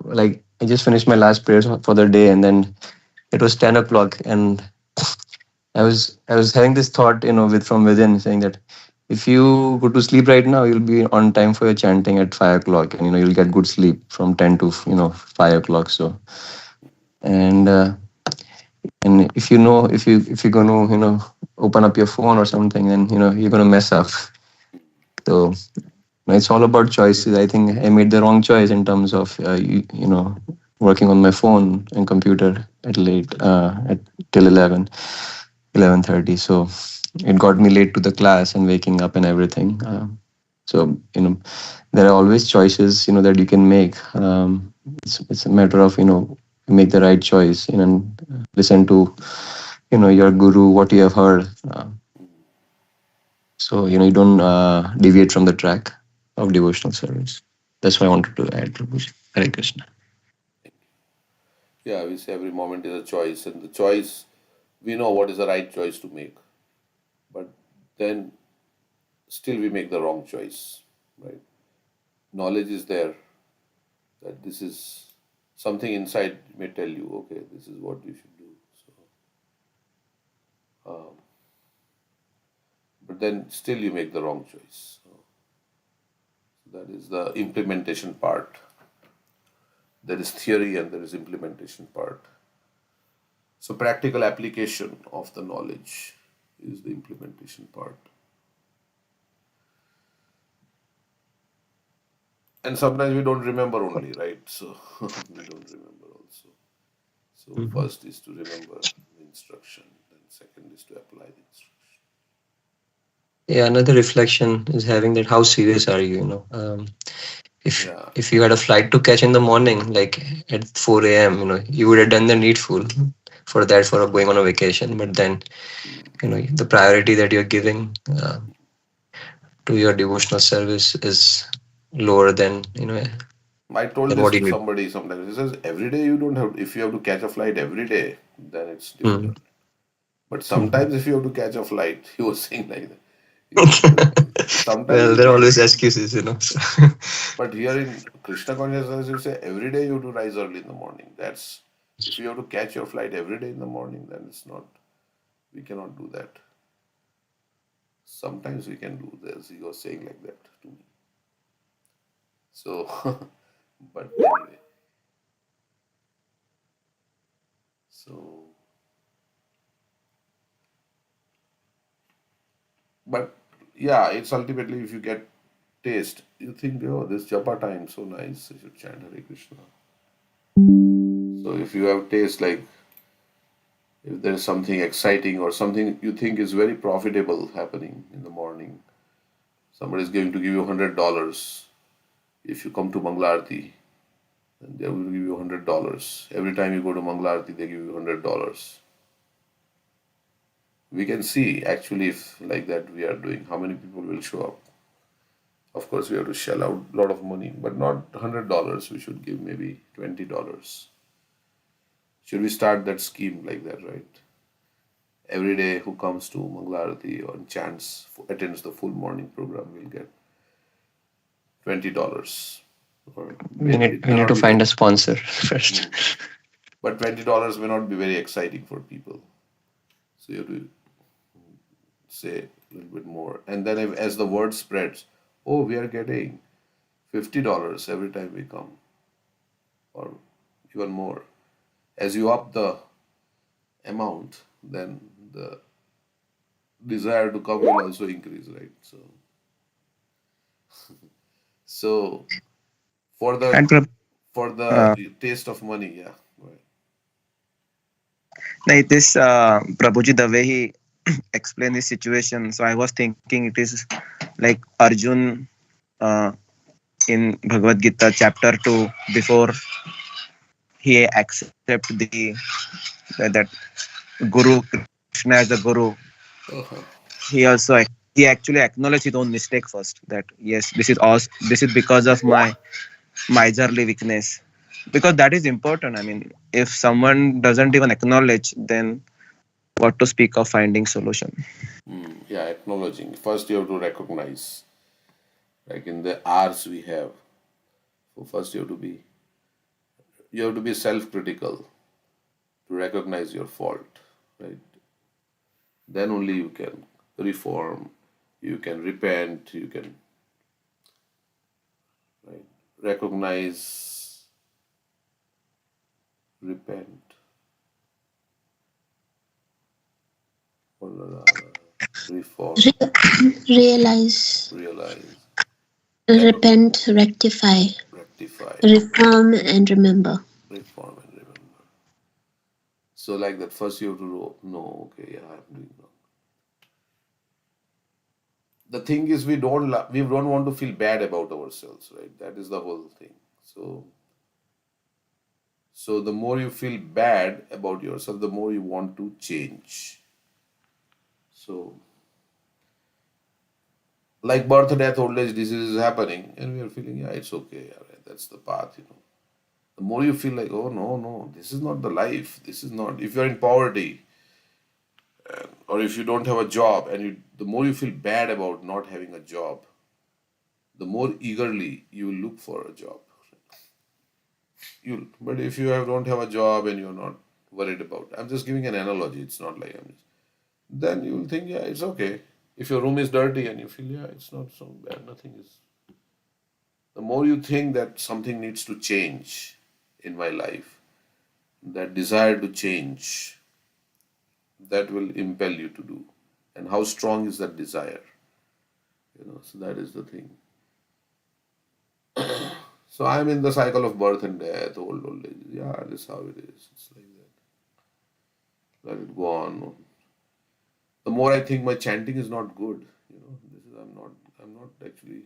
Speaker 3: like I just finished my last prayers for the day, and then it was 10 o'clock, and I was having this thought, with from within, saying that if you go to sleep right now, you'll be on time for your chanting at 5 o'clock, and you'll get good sleep from 10 to 5 o'clock. So and and if you're gonna open up your phone or something, then you're gonna mess up. So it's all about choices. I think I made the wrong choice in terms of working on my phone and computer at late at till 11:30. So it got me late to the class and waking up and everything. So there are always choices that you can make. It's a matter of make the right choice, and listen to your guru, what you have heard. So you don't deviate from the track of devotional service. That's what I wanted to add, Prabhuji. Hare Krishna.
Speaker 1: Yeah, we say every moment is a choice, and the choice, we know what is the right choice to make, but then still we make the wrong choice, right? Knowledge is there that this is something inside may tell you, okay, this is what you should do. So, but then still you make the wrong choice. So that is the implementation part. There is theory and there is implementation part. So practical application of the knowledge is the implementation part. And sometimes we don't remember only, right? So we don't remember also. So
Speaker 3: Mhm.
Speaker 1: first is to remember the instruction, then second is to apply the instruction.
Speaker 3: Yeah, another reflection is having that how serious are you? If
Speaker 1: Yeah.
Speaker 3: if you had a flight to catch in the morning, like at 4 a.m., you would have done the needful for that for going on a vacation. But then, the priority that you're giving to your devotional service is lower than
Speaker 1: I told
Speaker 3: than
Speaker 1: this
Speaker 3: what
Speaker 1: to
Speaker 3: you need.
Speaker 1: somebody sometimes. He says, every day you don't have, if you have to catch a flight every day, then it's
Speaker 3: Mm.
Speaker 1: difficult. But
Speaker 3: Mhm.
Speaker 1: sometimes if you have to catch a flight, he was saying like that. He said, sometimes
Speaker 3: Well,
Speaker 1: you
Speaker 3: there are
Speaker 1: can.
Speaker 3: always excuses.
Speaker 1: But here in Krishna consciousness, you say every day you have to rise early in the morning. That's, if you have to catch your flight every day in the morning, then it's not, we cannot do that. Sometimes we can do this. He was saying like that to me. So, but anyway, so, but yeah, it's ultimately if you get taste, you think, oh, this Japa time, so nice, I should chant Hare Krishna. So if you have taste, like if there is something exciting or something you think is very profitable happening in the morning, somebody is going to give you $100 if you come to Manglarti. and they will give you $100. Every time you go to Mangalarti, they give you $100. We can see actually if like that we are doing, how many people will show up. Of course, we have to shell out a lot of money, but not $100. We should give maybe $20. Should we start that scheme like that, right? Every day who comes to Mangalarti or chants, attends the full morning program will get $20. Or maybe it
Speaker 3: We
Speaker 1: may
Speaker 3: need
Speaker 1: not
Speaker 3: to
Speaker 1: be
Speaker 3: find a sponsor first.
Speaker 1: Hmm. But $20 may not be very exciting for people. So you have to say a little bit more. And then if, as the word spreads, oh, we are getting $50 every time we come, or even more. As you up the amount, then the desire to come will also increase, right? So for the
Speaker 4: And
Speaker 1: for
Speaker 4: uh,
Speaker 1: the taste of money, yeah. Right.
Speaker 4: like this, Prabhuji, the way he explained this situation, so I was thinking it is like Arjun uh, in Bhagavad Gita chapter 2, before he accept the that Guru Krishna as a Guru,
Speaker 1: Uh-huh.
Speaker 4: he also he actually acknowledged his own mistake first. That yes, this is because of my miserly weakness, because that is important. I mean, if someone doesn't even acknowledge, then what to speak of finding solution.
Speaker 1: Yeah, acknowledging. First, you have to recognize, like in the R's we have. So first, you have to be self-critical to recognize your fault, right? Then only you can reform, you can repent, you can, right, recognize, repent, reform,
Speaker 2: Realize,
Speaker 1: realize,
Speaker 2: repent, rectify,
Speaker 1: rectify,
Speaker 2: reform, and remember.
Speaker 1: reform, and remember. So like that, first you have to know, okay, yeah, I'm doing wrong. The thing is, we don't want to feel bad about ourselves, right? That is the whole thing. So the more you feel bad about yourself, the more you want to change. So like birth, death, old age, disease is happening, and we are feeling, yeah, it's okay, all right, that's the path. The more you feel like, oh no, no, this is not the life. This is not. If you're in poverty, or if you don't have a job, and the more you feel bad about not having a job, the more eagerly you will look for a job. But if don't have a job and you're not worried about, I'm just giving an analogy. It's not like then you will think, yeah, it's okay. If your room is dirty and you feel, yeah, it's not so bad, nothing is. The more you think that something needs to change in my life, that desire to change, that will impel you to do. And how strong is that desire? So that is the thing. So I'm in the cycle of birth and death, old age. Yeah, this is how it is. It's like that. Let it go on. The more I think my chanting is not good, I'm not actually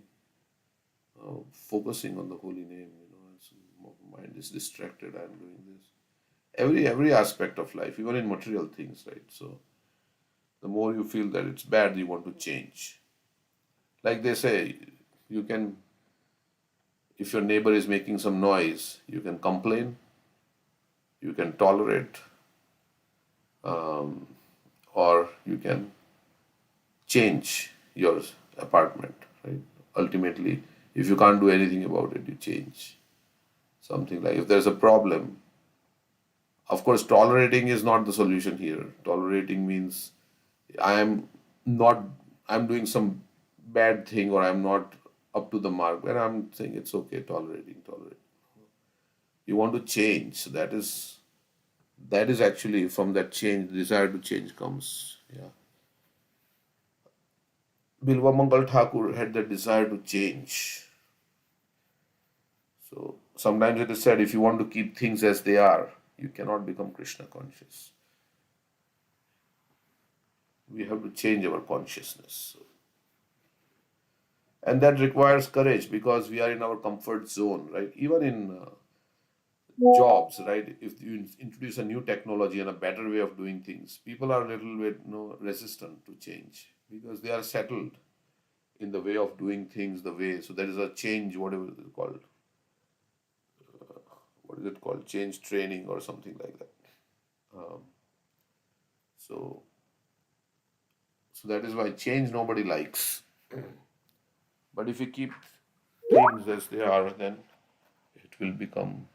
Speaker 1: focusing on the holy name. My mind is distracted. I'm doing this. Every aspect of life, even in material things, right? So the more you feel that it's bad, you want to change. Like they say, you can, if your neighbor is making some noise, you can complain, you can tolerate, or you can change your apartment, right? Ultimately, if you can't do anything about it, you change something. Like if there's a problem, of course, tolerating is not the solution here. Tolerating means I am not, I'm doing some bad thing, or I'm not up to the mark, and I'm saying it's okay, tolerate. You want to change. So that is actually from that change, desire to change comes. Yeah. Bilwa Mangal Thakur had the desire to change. So sometimes it is said, if you want to keep things as they are, you cannot become Krishna conscious. We have to change our consciousness. And that requires courage, because we are in our comfort zone, right? Even in jobs, right? If you introduce a new technology and a better way of doing things, people are a little bit, resistant to change because they are settled in the way of doing things the way. So there is a change, whatever it is called. What is it called? Change training or something like that. Um, so, so that is why change nobody likes. But if you keep things as they are, then it will become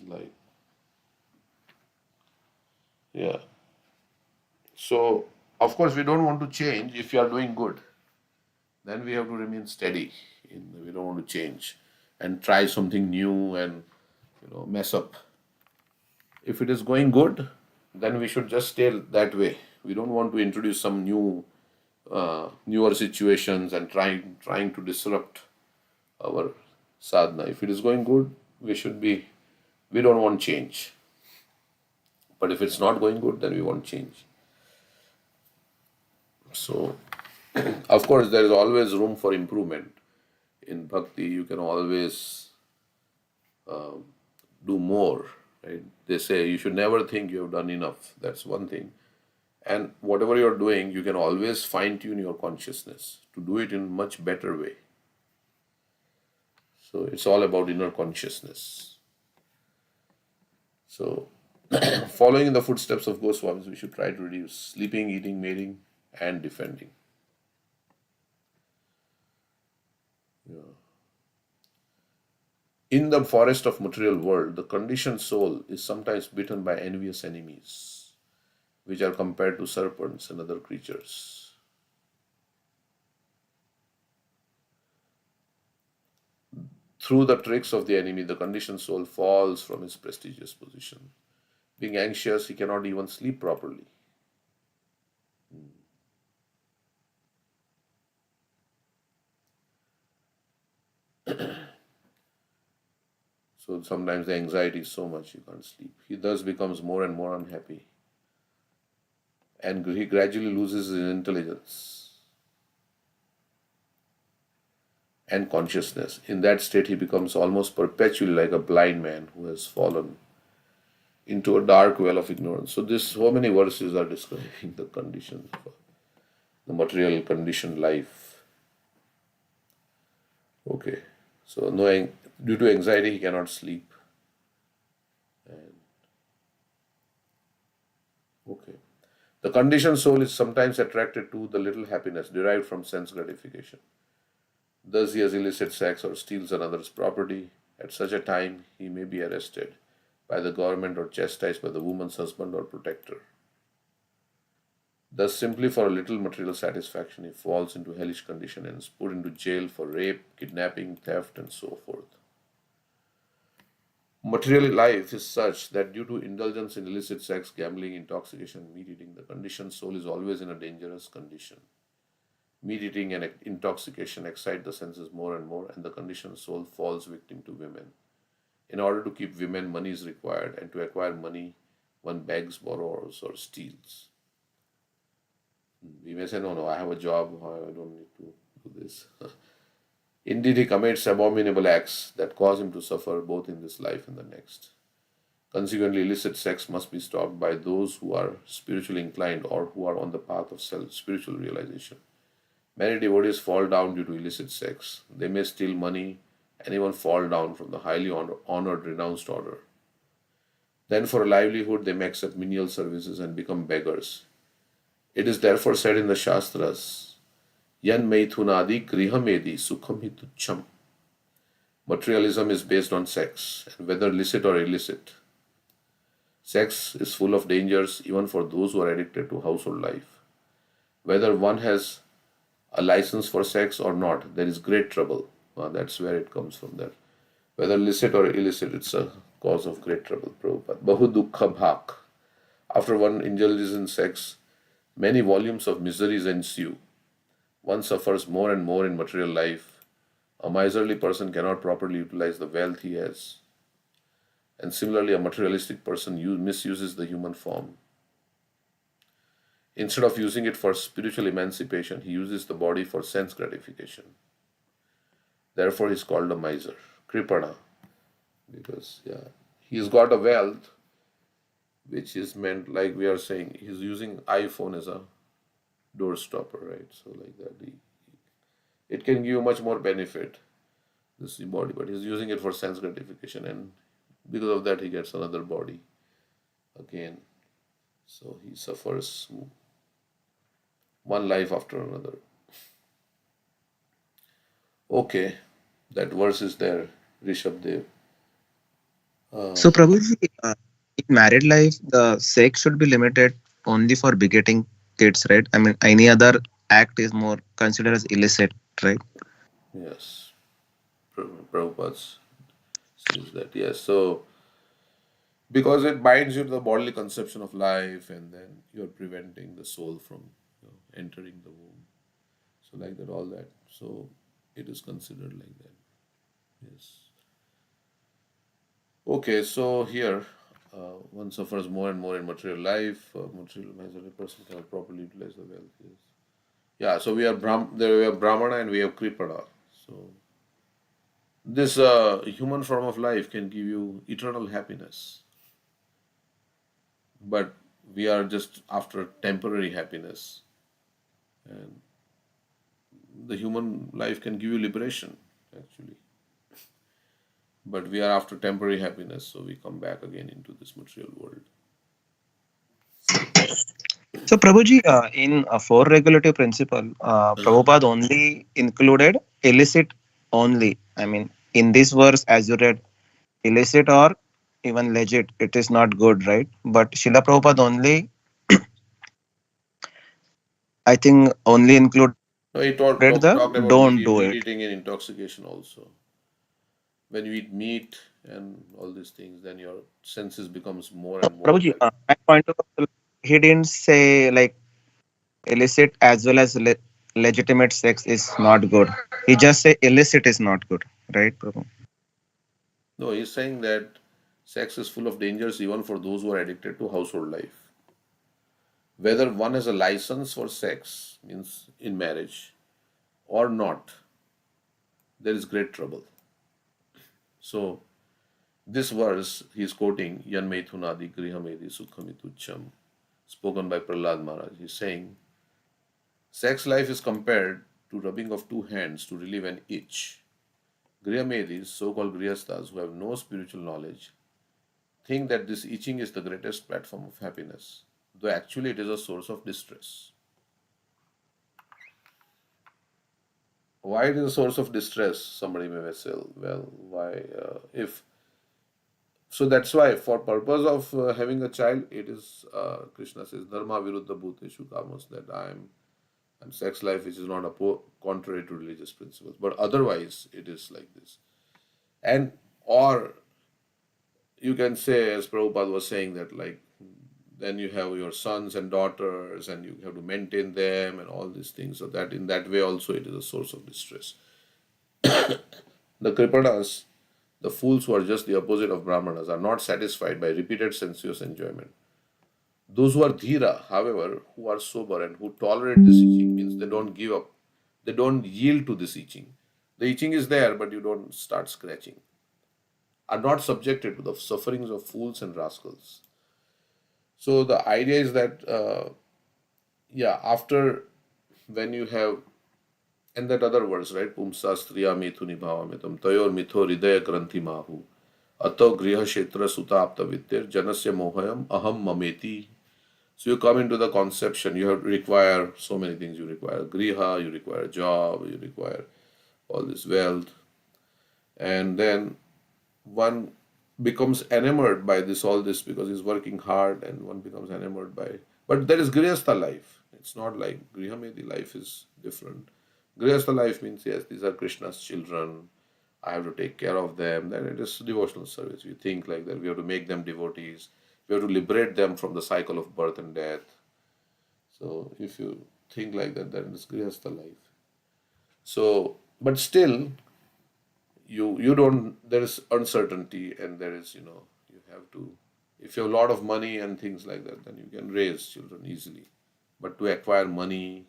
Speaker 1: like, yeah. So, of course, we don't want to change if you are doing good. Then we have to remain steady. We don't want to change and try something new and mess up. If it is going good, then we should just stay that way. We don't want to introduce some newer situations and trying to disrupt our sadhana. If it is going good, we should be. We don't want change. But if it's not going good, then we want change. So, of course, there is always room for improvement. In bhakti, you can always do more. Right? They say you should never think you have done enough. That's one thing. And whatever you're doing, you can always fine tune your consciousness to do it in much better way. So it's all about inner consciousness. So, following in the footsteps of Goswamis, we should try to reduce sleeping, eating, mating, and defending. Yeah. In the forest of material world, the conditioned soul is sometimes bitten by envious enemies, which are compared to serpents and other creatures. Through the tricks of the enemy, the conditioned soul falls from his prestigious position. Being anxious, he cannot even sleep properly. So sometimes the anxiety is so much he can't sleep. He thus becomes more and more unhappy. And he gradually loses his intelligence and consciousness. In that state, he becomes almost perpetually like a blind man who has fallen into a dark well of ignorance. So this, so many verses are describing the conditions of the material conditioned life. Okay, so knowing due to anxiety he cannot sleep. And okay, the conditioned soul is sometimes attracted to the little happiness derived from sense gratification. Thus he has illicit sex or steals another's property. At such a time he may be arrested by the government or chastised by the woman's husband or protector. Thus, simply for a little material satisfaction, he falls into hellish condition and is put into jail for rape, kidnapping, theft, and so forth. Material life is such that due to indulgence in illicit sex, gambling, intoxication, meat eating, the conditioned soul is always in a dangerous condition. Meat eating and intoxication excite the senses more and more, and the conditioned soul falls victim to women. In order to keep women, money is required, and to acquire money, one begs, borrows, or steals. We may say, no, I have a job, I don't need to do this. Indeed, he commits abominable acts that cause him to suffer both in this life and the next. Consequently, illicit sex must be stopped by those who are spiritually inclined or who are on the path of spiritual realization. Many devotees fall down due to illicit sex. They may steal money and even fall down from the highly honored, renounced order. Then, for a livelihood, they may accept menial services and become beggars. It is therefore said in the Shastras, Yan Maithunadi Grihamedi Sukham Hitucham. Materialism is based on sex, and whether licit or illicit. Sex is full of dangers even for those who are addicted to household life. Whether one has a license for sex or not, there is great trouble. That's where it comes from there. Whether licit or illicit, it's a cause of great trouble. Prabhupada. Bahu dukkha bhak. After one indulges in sex, many volumes of miseries ensue. One suffers more and more in material life. A miserly person cannot properly utilize the wealth he has. And similarly, a materialistic person misuses the human form. Instead of using it for spiritual emancipation, he uses the body for sense gratification. Therefore, he is called a miser, kripana, because He's got a wealth which is meant, like we are saying, he's using iPhone as a door stopper, right? So like that, it can give you much more benefit, this body, but he's using it for sense gratification, and because of that, he gets another body again. So he suffers one life after another. Okay, that verse is there, Rishabh Dev.
Speaker 4: So, Prabhuji, in married life, the sex should be limited only for begetting kids, right? I mean, any other act is more considered as illicit, right?
Speaker 1: Yes, Prabhupada says that. Yes, so because it binds you to the bodily conception of life, and then you're preventing the soul from entering the womb. So, like that, all that. So, it is considered like that. Yes. Okay, so here one suffers more and more in material life. Material means a person cannot properly utilize the wealth. Yes. Yeah, so there we have Brahmana and we have Kripada. So this human form of life can give you eternal happiness, but we are just after temporary happiness, and the human life can give you liberation actually, but we are after temporary happiness, so we come back again into this material world.
Speaker 4: So, Prabhuji, in a four regulative principle, Prabhupada only included illicit only. I mean, in this verse, as you read, illicit or even legit, it is not good, right? But Srila Prabhupada only, I think, only included
Speaker 1: No, he
Speaker 4: the
Speaker 1: talked
Speaker 4: don't
Speaker 1: about
Speaker 4: do it.
Speaker 1: meat eating and intoxication also. When you eat meat and all these things, then your senses becomes more and more
Speaker 4: Prabhuji,
Speaker 1: like.
Speaker 4: my point of view, he didn't say like illicit as well as legitimate sex is not good. He just say illicit is not good, right, Prabhu?
Speaker 1: No, he's saying that sex is full of dangers even for those who are addicted to household life. Whether one has a license for sex, means in marriage, or not, there is great trouble. So, this verse he's quoting, Yan Maithunadi Grihamedi Sukhamitucham, spoken by Prahlad Maharaj. He's saying, sex life is compared to rubbing of two hands to relieve an itch. Grihamedis, so called Grihasthas, who have no spiritual knowledge, think that this itching is the greatest platform of happiness, though actually it is a source of distress. Why it is a source of distress? Somebody may say, well, why? If so, that's why for purpose of having a child, it is Krishna says dharma viruddha bhuteshu kamas, that I am and sex life which is not contrary to religious principles, but otherwise it is like this. And or you can say, as Prabhupada was saying, that like then you have your sons and daughters and you have to maintain them and all these things. So that in that way also it is a source of distress. The Kripadas, the fools who are just the opposite of Brahmanas, are not satisfied by repeated sensuous enjoyment. Those who are dhira, however, who are sober and who tolerate this itching, means they don't give up, they don't yield to this itching. The itching is there, but you don't start scratching. Are not subjected to the sufferings of fools and rascals. So the idea is that, yeah, after when you have, and that other verse, right? Pumsa striya mithuni bhavamitam tayor mitho hridaya granthi mahu ato griha kshetra sutapta vidyar janasya mohayam aham mameti. So you come into the conception, you have to require so many things. You require griha, you require a job, you require all this wealth, and then one becomes enamored by this all this because he's working hard, and one becomes enamored by. But there is grihastha life. It's not like grihamedi life is different. Grihastha life means yes, these are Krishna's children. I have to take care of them. Then it is devotional service. We think like that. We have to make them devotees. We have to liberate them from the cycle of birth and death. So if you think like that, then it's grihastha life. So, but still, you don't. There is uncertainty, and there is you have to. If you have a lot of money and things like that, then you can raise children easily. But to acquire money,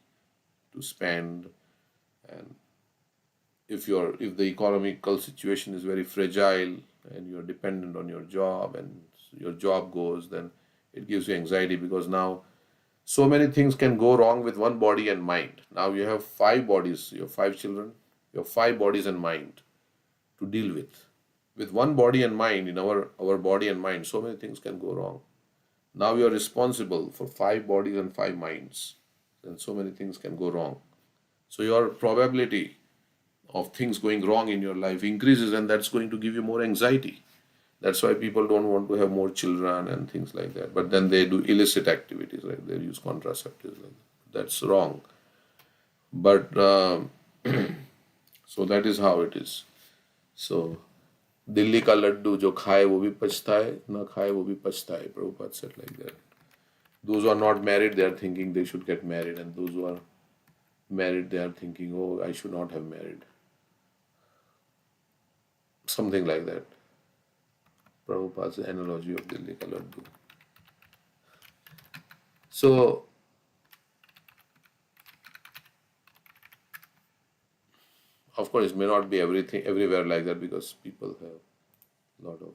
Speaker 1: to spend, and if the economical situation is very fragile, and you're dependent on your job, and your job goes, then it gives you anxiety because now so many things can go wrong with one body and mind. Now you have five bodies, you have five children, you have five bodies and mind to deal with. With one body and mind, in our body and mind, so many things can go wrong. Now you are responsible for five bodies and five minds, and so many things can go wrong. So your probability of things going wrong in your life increases, and that's going to give you more anxiety. That's why people don't want to have more children and things like that. But then they do illicit activities, like they use contraceptives. Like that. That's wrong. But so that is how it is. So Delhi का लड्डू जो खाए वो भी पछता है ना खाए वो भी पछता है Prabhupada said like that. Those who are not married, they are thinking they should get married, and those who are married, they are thinking, oh, I should not have married. Something like that. Prabhupada's analogy of Dilli ka laddu. So, of course, it may not be everything everywhere like that because people have a lot of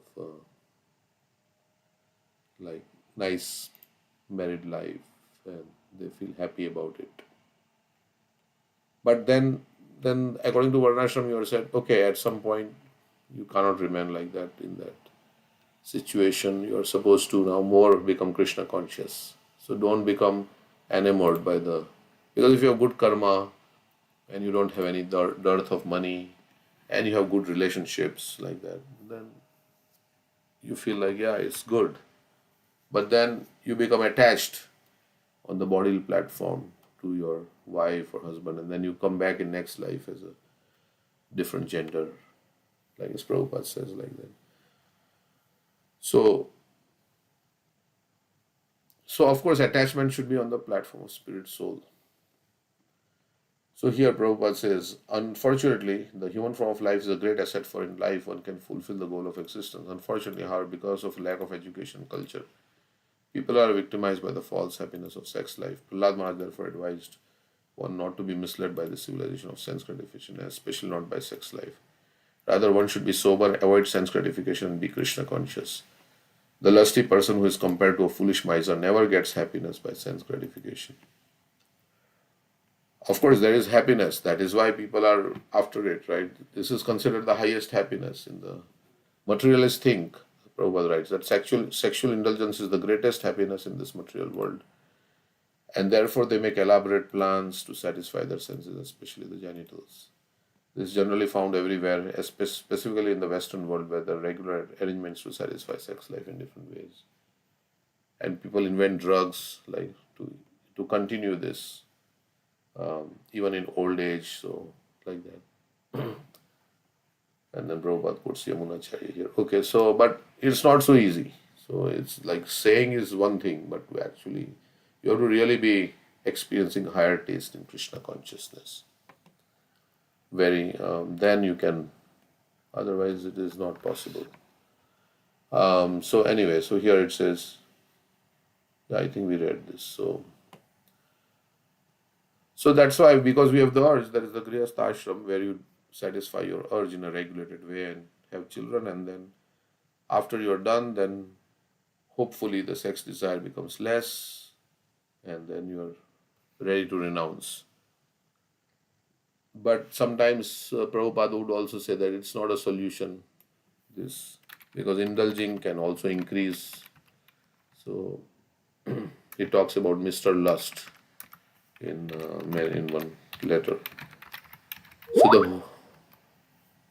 Speaker 1: like nice married life and they feel happy about it. But then according to Varnashram, you are said, okay, at some point you cannot remain like that in that situation. You are supposed to now more become Krishna conscious. So don't become enamored by the, because if you have good karma and you don't have any dearth of money and you have good relationships like that, then you feel like, yeah, it's good. But then you become attached on the bodily platform to your wife or husband, and then you come back in next life as a different gender, like as Prabhupada says, like that. So of course, attachment should be on the platform of spirit soul. So here Prabhupada says, unfortunately, the human form of life is a great asset, for in life one can fulfill the goal of existence. Unfortunately, however, because of lack of education culture, people are victimized by the false happiness of sex life. Prahlad Maharaj therefore advised one not to be misled by the civilization of sense gratification, especially not by sex life. Rather, one should be sober, avoid sense gratification, and be Krishna conscious. The lusty person who is compared to a foolish miser never gets happiness by sense gratification. Of course, there is happiness. That is why people are after it, right? This is considered the highest happiness in the materialist think. Prabhupada writes that sexual indulgence is the greatest happiness in this material world. And therefore, they make elaborate plans to satisfy their senses, especially the genitals. This is generally found everywhere, specifically in the Western world, where there are regular arrangements to satisfy sex life in different ways. And people invent drugs like to continue this, even in old age, so like that. And then Prabhupada puts Yamunacharya here. Okay, so but it's not so easy. So it's like saying is one thing, but actually you have to really be experiencing higher taste in Krishna consciousness. Then you can, otherwise it is not possible. So anyway, so here it says, I think we read this. So that's why, because we have the urge, there is the Grihastha ashram where you satisfy your urge in a regulated way and have children, and then after you're done, then hopefully the sex desire becomes less, and then you're ready to renounce. But sometimes Prabhupada would also say that it's not a solution, this, because indulging can also increase. So he talks about Mr. Lust in one letter.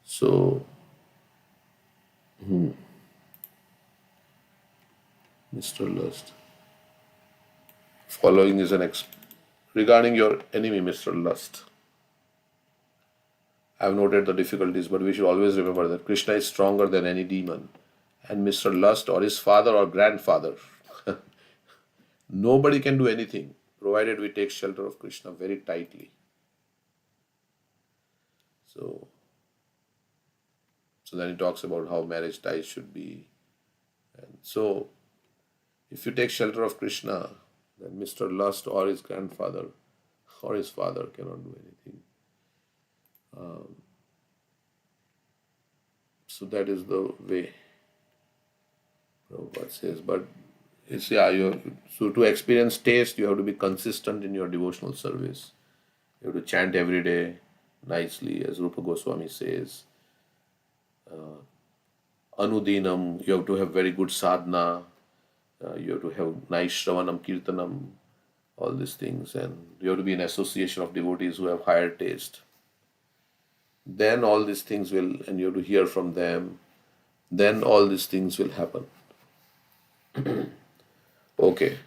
Speaker 1: So Mr. Lust. Following is regarding your enemy, Mr. Lust. I have noted the difficulties, but we should always remember that Krishna is stronger than any demon, and Mr. Lust or his father or grandfather, nobody can do anything provided we take shelter of Krishna very tightly. So then he talks about how marriage ties should be. And so if you take shelter of Krishna, then Mr. Lust or his grandfather or his father cannot do anything. So that is the way Prabhupada says. But it's, yeah, so to experience taste, you have to be consistent in your devotional service. You have to chant every day nicely, as Rupa Goswami says. Anudinam, you have to have very good sadhana. You have to have nice Shravanam, Kirtanam, all these things. And you have to be in association of devotees who have higher taste. Then all these things will, and you have to hear from them. Then all these things will happen. Okay.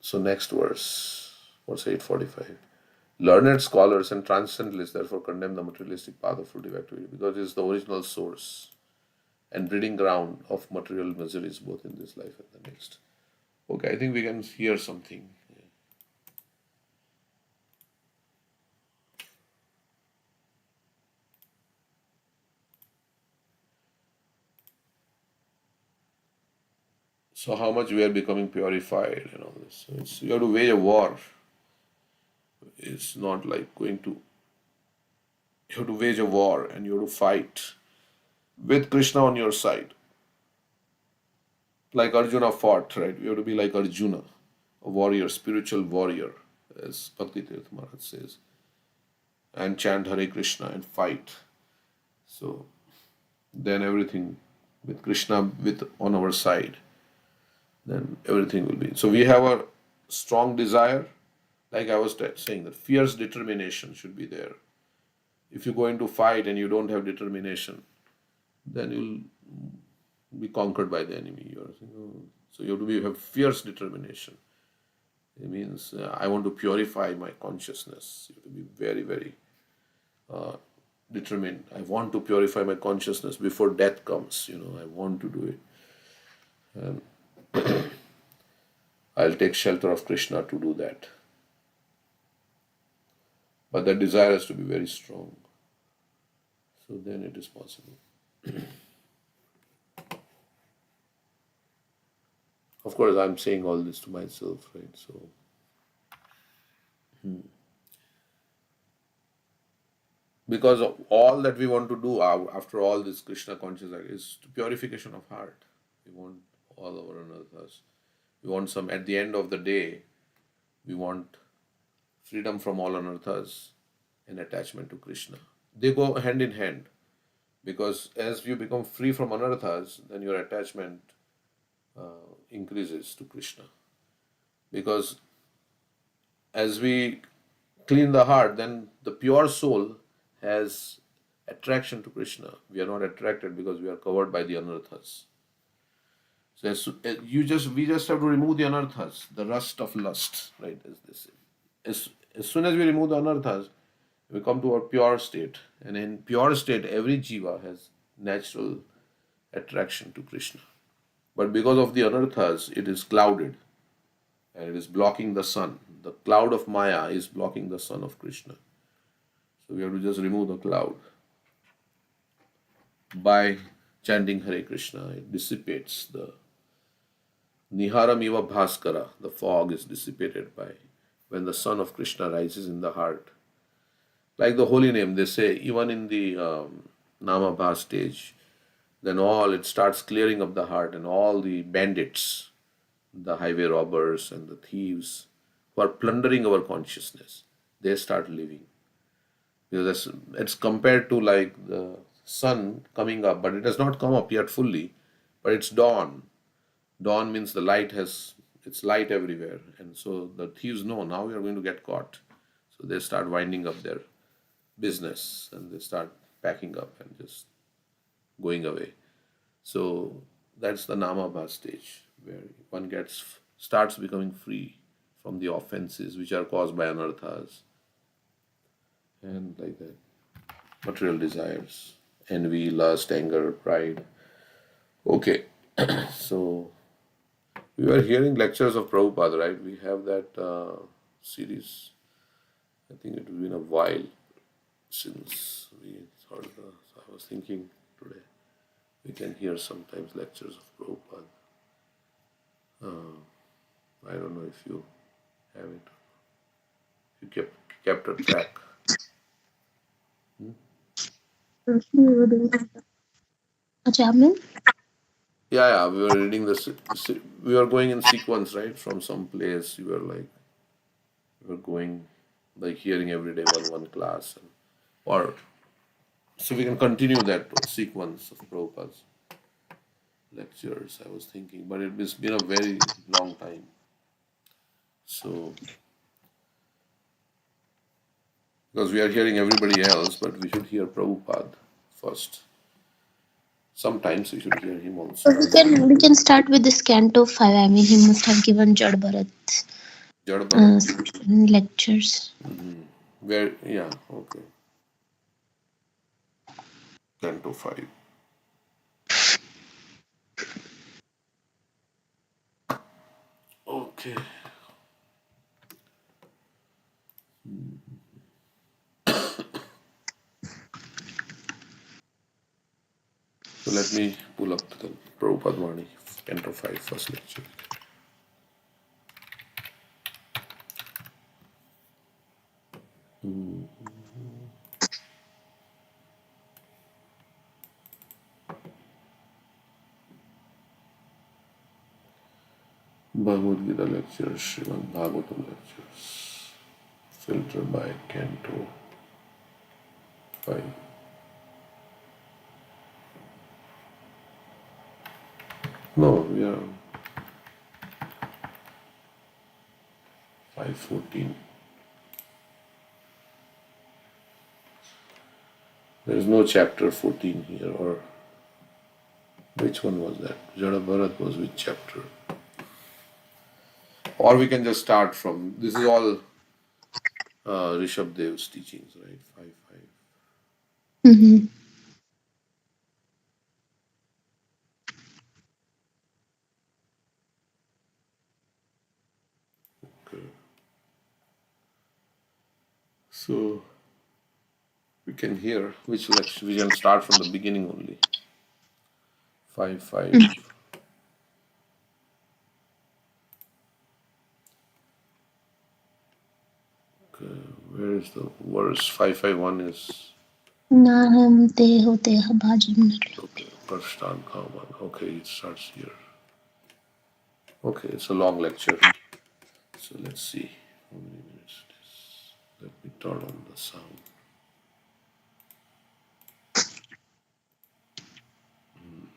Speaker 1: So next verse, what's 845? Learned scholars and transcendentalists therefore condemn the materialistic path of fruitive activity because it is the original source and breeding ground of material miseries both in this life and the next. Okay, I think we can hear something. So how much we are becoming purified and all this. So you have to wage a war. It's not like going to, you have to wage a war and you have to fight with Krishna on your side. Like Arjuna fought, right? We have to be like Arjuna, a warrior, spiritual warrior, as Bhakti Tirtha Maharaj says, and chant Hare Krishna and fight. So then everything with Krishna with on our side, then everything will be. So we have a strong desire, like I was saying, that fierce determination should be there. If you go into fight and you don't have determination, then you'll be conquered by the enemy. So you have to have fierce determination. It means I want to purify my consciousness. You have to be very, very determined. I want to purify my consciousness before death comes. I want to do it. And I'll take shelter of Krishna to do that. But the desire has to be very strong. So then it is possible. Of course, I'm saying all this to myself, right? So, because of all that we want to do after all this Krishna consciousness is to purification of heart. We want all our anarthas. We want some, at the end of the day, we want freedom from all anarthas and attachment to Krishna. They go hand in hand because as you become free from anarthas, then your attachment increases to Krishna. Because as we clean the heart, then the pure soul has attraction to Krishna. We are not attracted because we are covered by the anarthas. So we just have to remove the anarthas, the rust of lust, right? As soon as we remove the anarthas, we come to our pure state, and in pure state, every jiva has natural attraction to Krishna. But because of the anarthas, it is clouded, and it is blocking the sun. The cloud of Maya is blocking the sun of Krishna. So we have to just remove the cloud by chanting Hare Krishna. It dissipates the Niharamiva Bhaskara, the fog is dissipated by when the sun of Krishna rises in the heart. Like the holy name, they say, even in the Namabha stage, then it starts clearing up the heart, and all the bandits, the highway robbers and the thieves who are plundering our consciousness, they start leaving. Because it's compared to like the sun coming up, but it has not come up yet fully, but it's dawn. Dawn means the light it's light everywhere. And so the thieves know now we are going to get caught. So they start winding up their business and they start packing up and just going away. So that's the Namabha stage where one starts becoming free from the offenses which are caused by anarthas and like that. Material desires, envy, lust, anger, pride. Okay, so we were hearing lectures of Prabhupada, right? We have that series. I think it has been a while since we heard so I was thinking today we can hear sometimes lectures of Prabhupada. I don't know if you have it. You kept a track.
Speaker 2: Achamin?
Speaker 1: Yeah, we were reading this. We were going in sequence, right? From some place, we were going, like hearing every day one class, or so we can continue that sequence of Prabhupada's lectures. I was thinking, but it's been a very long time. So because we are hearing everybody else, but we should hear Prabhupada first. Sometimes we should hear him
Speaker 2: So
Speaker 1: also.
Speaker 2: we can start with this Canto 5. I mean, he must have given Jad Bharat
Speaker 1: Jada Bharat.
Speaker 2: lectures.
Speaker 1: Where, yeah, okay. Canto 5. Okay. So let me pull up the Prabhupada Vani, Canto 5, first lecture. Bhagavad Gita lectures, Srimad Bhagavatam lectures, filtered by Canto 5. No, we are 514. There is no chapter 14 here, or which one was that? Jada Bharat was which chapter? Or we can just start from, this is all Rishabh Dev's teachings, right? 5, 5.
Speaker 2: Mm-hmm.
Speaker 1: Okay. So we can hear which lecture, we can start from the beginning only. 5, 5. Okay, where is the verse? 551 is,
Speaker 2: Naham teho teha bhajam nare.
Speaker 1: okay, Prashtan Kaman. Okay, it starts here. Okay, it's a long lecture. So let's see how many minutes it is. Let me turn on the sound. Hmm.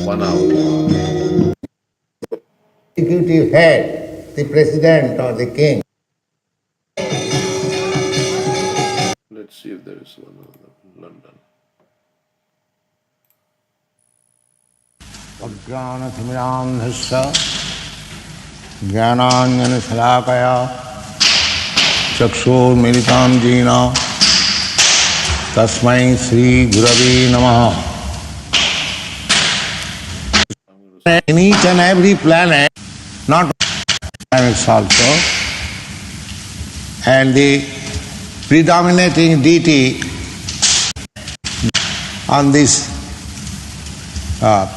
Speaker 1: 1 hour.
Speaker 5: Executive head, the president or the king.
Speaker 1: Let's see if there is one in London.
Speaker 5: अज्ञानतिमिरान्धस्य ज्ञानाञ्जनशलाकया चक्षुर्मिलितां येन तस्मै श्रीगुरवे नमः. In each and every planet, not planets also, and the predominating deity on this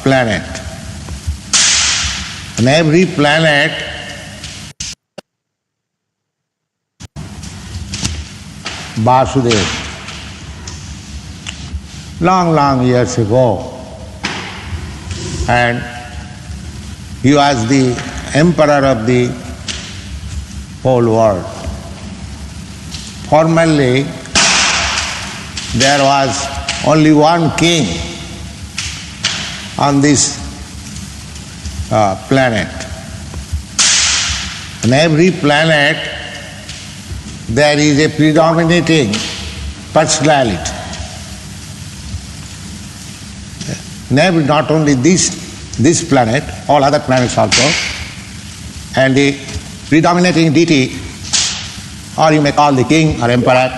Speaker 5: planet. On every planet, Vasudev, long years ago, and he was the emperor of the whole world. Formerly, there was only one king on this planet. On every planet, there is a predominating personality. Not only this planet, all other planets also, and the predominating deity, or you may call the king or emperor.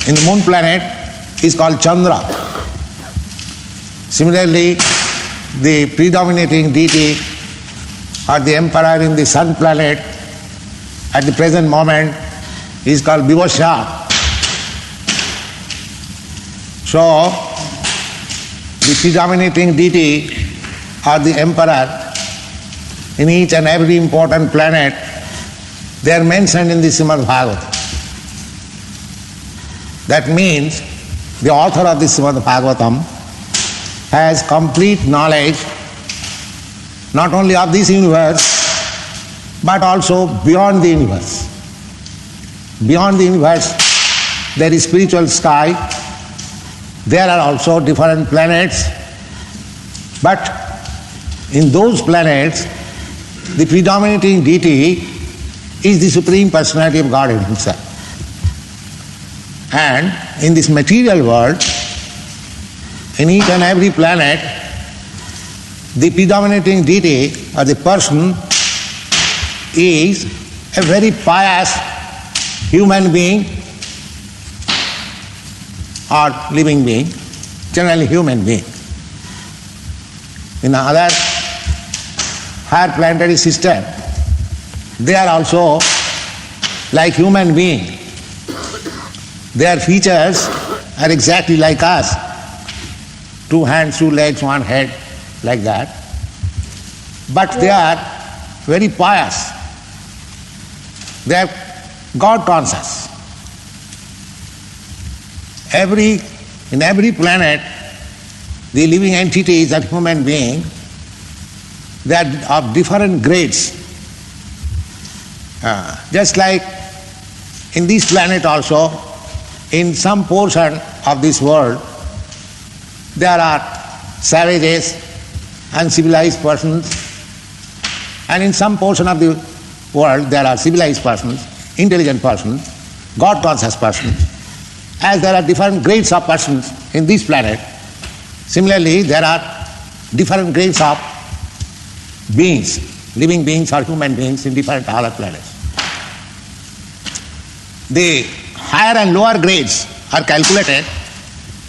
Speaker 5: In the moon planet is called Chandra. Similarly, the predominating deity or the emperor in the sun planet at the present moment is called Vivasha. So, the predominating deity or the emperor in each and every important planet They are mentioned in the Srimad Bhagavatam. That means the author of the Srimad Bhagavatam has complete knowledge not only of this universe but also beyond the universe. Beyond the universe there is spiritual sky, there are also different planets, but in those planets the predominating deity is the Supreme Personality of Godhead Himself. And in this material world, in each and every planet, the predominating deity or the person is a very pious human being or living being, generally human being. In other higher planetary system, they are also like human being. Their features are exactly like us. 2 hands, 2 legs, 1 head, like that. But they are very pious. They are God conscious. In every planet, the living entities are human beings. They are of different grades. Just like in this planet also, in some portion of this world, there are savages, uncivilized persons, and in some portion of the world there are civilized persons, intelligent persons, God-conscious persons. As there are different grades of persons in this planet, similarly there are different grades of beings, living beings or human beings in different other planets. The higher and lower grades are calculated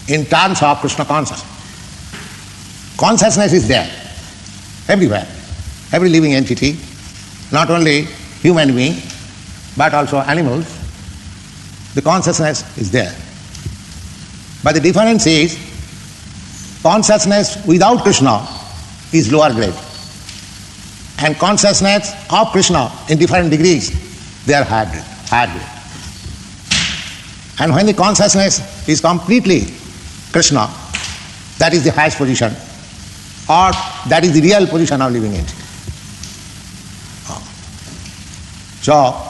Speaker 5: in terms of Krishna consciousness. Consciousness is there everywhere, every living entity, not only human being but also animals. The consciousness is there. But the difference is, consciousness without Krishna is lower grade, and consciousness of Krishna in different degrees, they are higher grade. And when the consciousness is completely Krishna, that is the highest position, or that is the real position of living entity. So,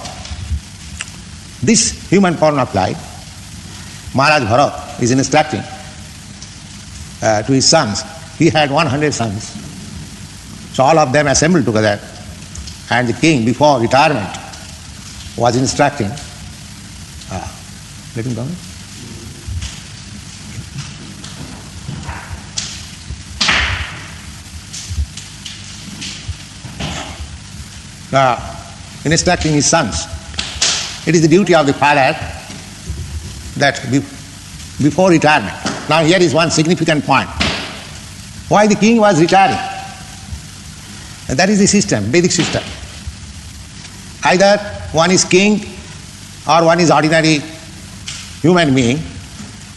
Speaker 5: this human form of life, Maharaj Bharat is instructing to his sons. He had 100 sons. So all of them assembled together, and the king, before retirement, was instructing. Let him come. Instructing his sons. It is the duty of the father that before retirement. Now here is one significant point. Why the king was retiring? And that is the system, Vedic system. Either one is king or one is ordinary human being.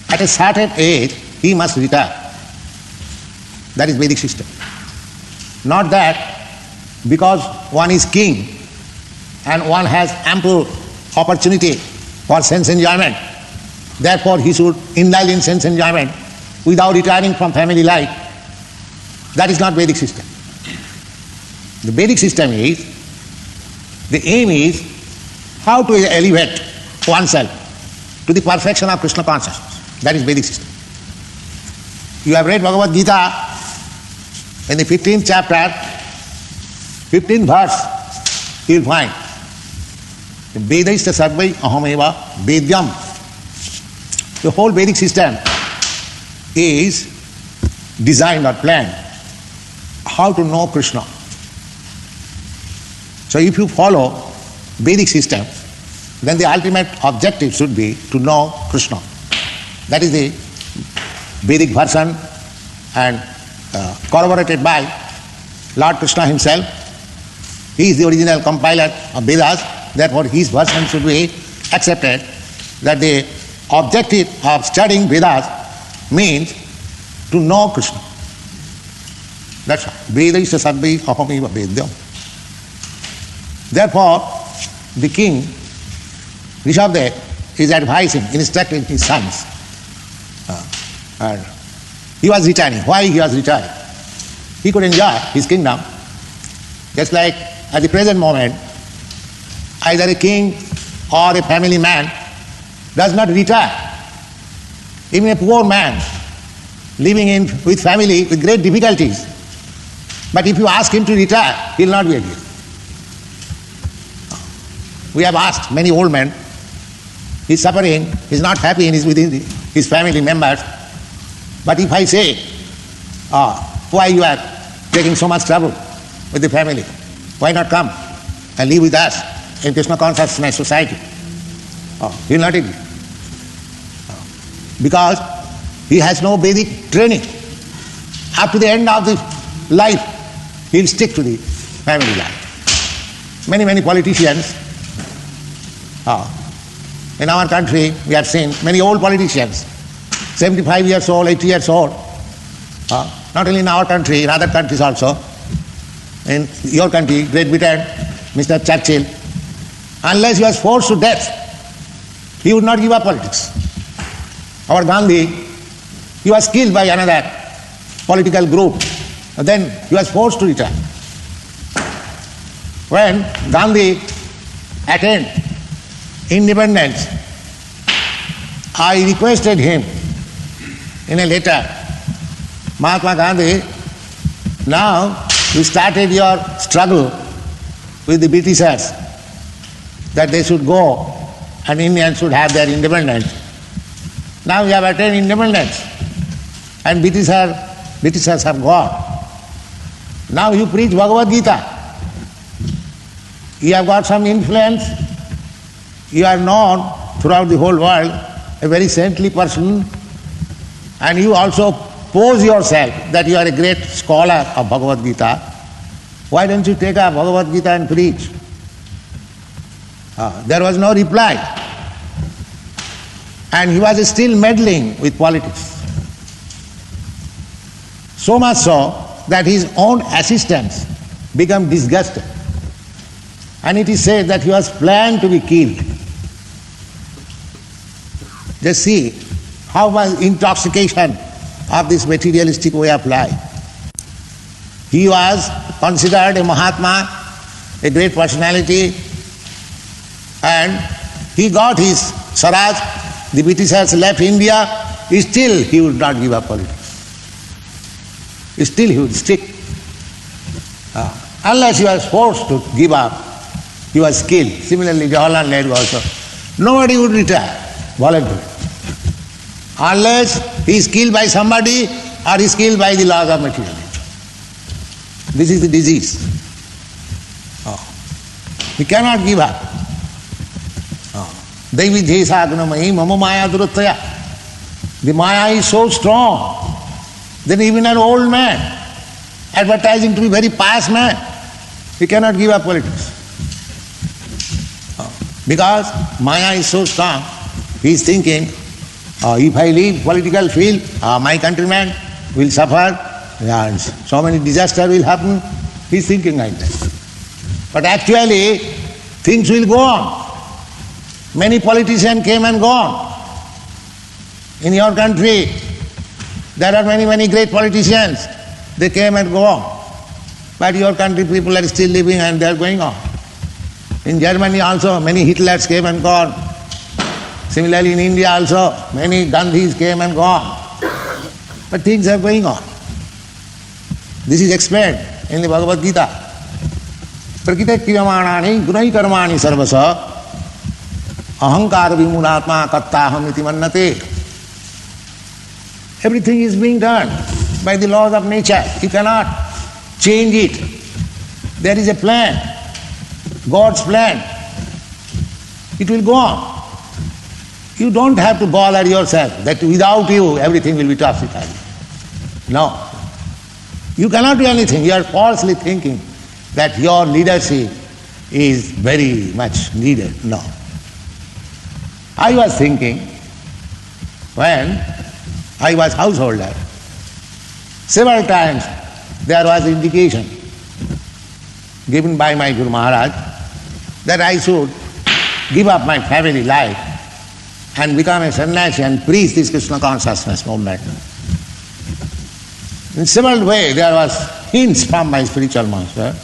Speaker 5: At a certain age, he must retire. That is Vedic system. Not that because one is king and one has ample opportunity for sense enjoyment, therefore he should indulge in sense enjoyment without retiring from family life. That is not Vedic system. The Vedic system is, the aim is how to elevate oneself to the perfection of Krishna consciousness. That is Vedic system. You have read Bhagavad Gita in the 15th chapter, 15th verse, you will find Vedaista sarvai ahameva vedyam. The whole Vedic system is designed or planned how to know Krishna. So if you follow Vedic system, then the ultimate objective should be to know Krishna. That is the Vedic version, and corroborated by Lord Krishna himself. He is the original compiler of Vedas, therefore his version should be accepted, that the objective of studying Vedas means to know Krishna. That's all. Vedaisya sarvai ahameva vedyam. Therefore, the king, Rishabdev, is advising, instructing his sons. And he was retiring. Why he was retiring? He could enjoy his kingdom. Just like at the present moment, either a king or a family man does not retire. Even a poor man living with family with great difficulties. But if you ask him to retire, he will not be able. We have asked many old men, he is suffering, he is not happy within his family members. But if I say, why you are taking so much trouble with the family? Why not come and live with us in Krishna consciousness society? He will not agree. Because he has no Vedic training. Up to the end of the life, he will stick to the family life. Many politicians, in our country, we have seen many old politicians, 75 years old, 80 years old, not only in our country, in other countries also. In your country, Great Britain, Mr. Churchill, unless he was forced to death, he would not give up politics. Our Gandhi, he was killed by another political group, and then he was forced to retire. When Gandhi attained independence, I requested him in a letter, Mahatma Gandhi, now you started your struggle with the Britishers that they should go and Indians should have their independence. Now we have attained independence and Britishers have gone. Now you preach Bhagavad Gita. You have got some influence. You are known throughout the whole world, a very saintly person, and you also pose yourself that you are a great scholar of Bhagavad Gita. Why don't you take up Bhagavad Gita and preach? There was no reply. And he was still meddling with politics. So much so that his own assistants became disgusted. And it is said that he was planned to be killed. Just see how much intoxication of this materialistic way of life. He was considered a Mahatma, a great personality, and he got his Swaraj. The Britishers left India, still he would not give up politics. Still he would stick. Unless he was forced to give up, he was killed. Similarly, Jawaharlal Nehru also. Nobody would retire voluntarily. Unless he is killed by somebody or he is killed by the laws of material nature. This is the disease. We cannot give up. Devi Jesa Gunamahi Mama Maya Durataya. The Maya is so strong that even an old man advertising to be very pious man, he cannot give up politics. Because Maya is so strong, he is thinking, if I leave political field, my countrymen will suffer, and so many disasters will happen. He is thinking like that. But actually, things will go on. Many politicians came and gone. In your country, there are many great politicians. They came and gone. But your country people are still living and they are going on. In Germany also, many Hitlers came and gone. Similarly, in India also, many Gandhis came and gone. But things are going on. This is explained in the Bhagavad Gita. Prakita kriyamanani gunai karmani sarvasa ahankar vimunatma kattaham iti mannate. Everything is being done by the laws of nature. You cannot change it. There is a plan, God's plan. It will go on. You don't have to bother yourself that without you everything will be topsy-turvy. No. You cannot do anything. You are falsely thinking that your leadership is very much needed. No. I was thinking when I was householder, several times there was indication given by my Guru Maharaj that I should give up my family life and become a sannyasi and preach this Krishna consciousness movement. In several ways there was hints from my spiritual master,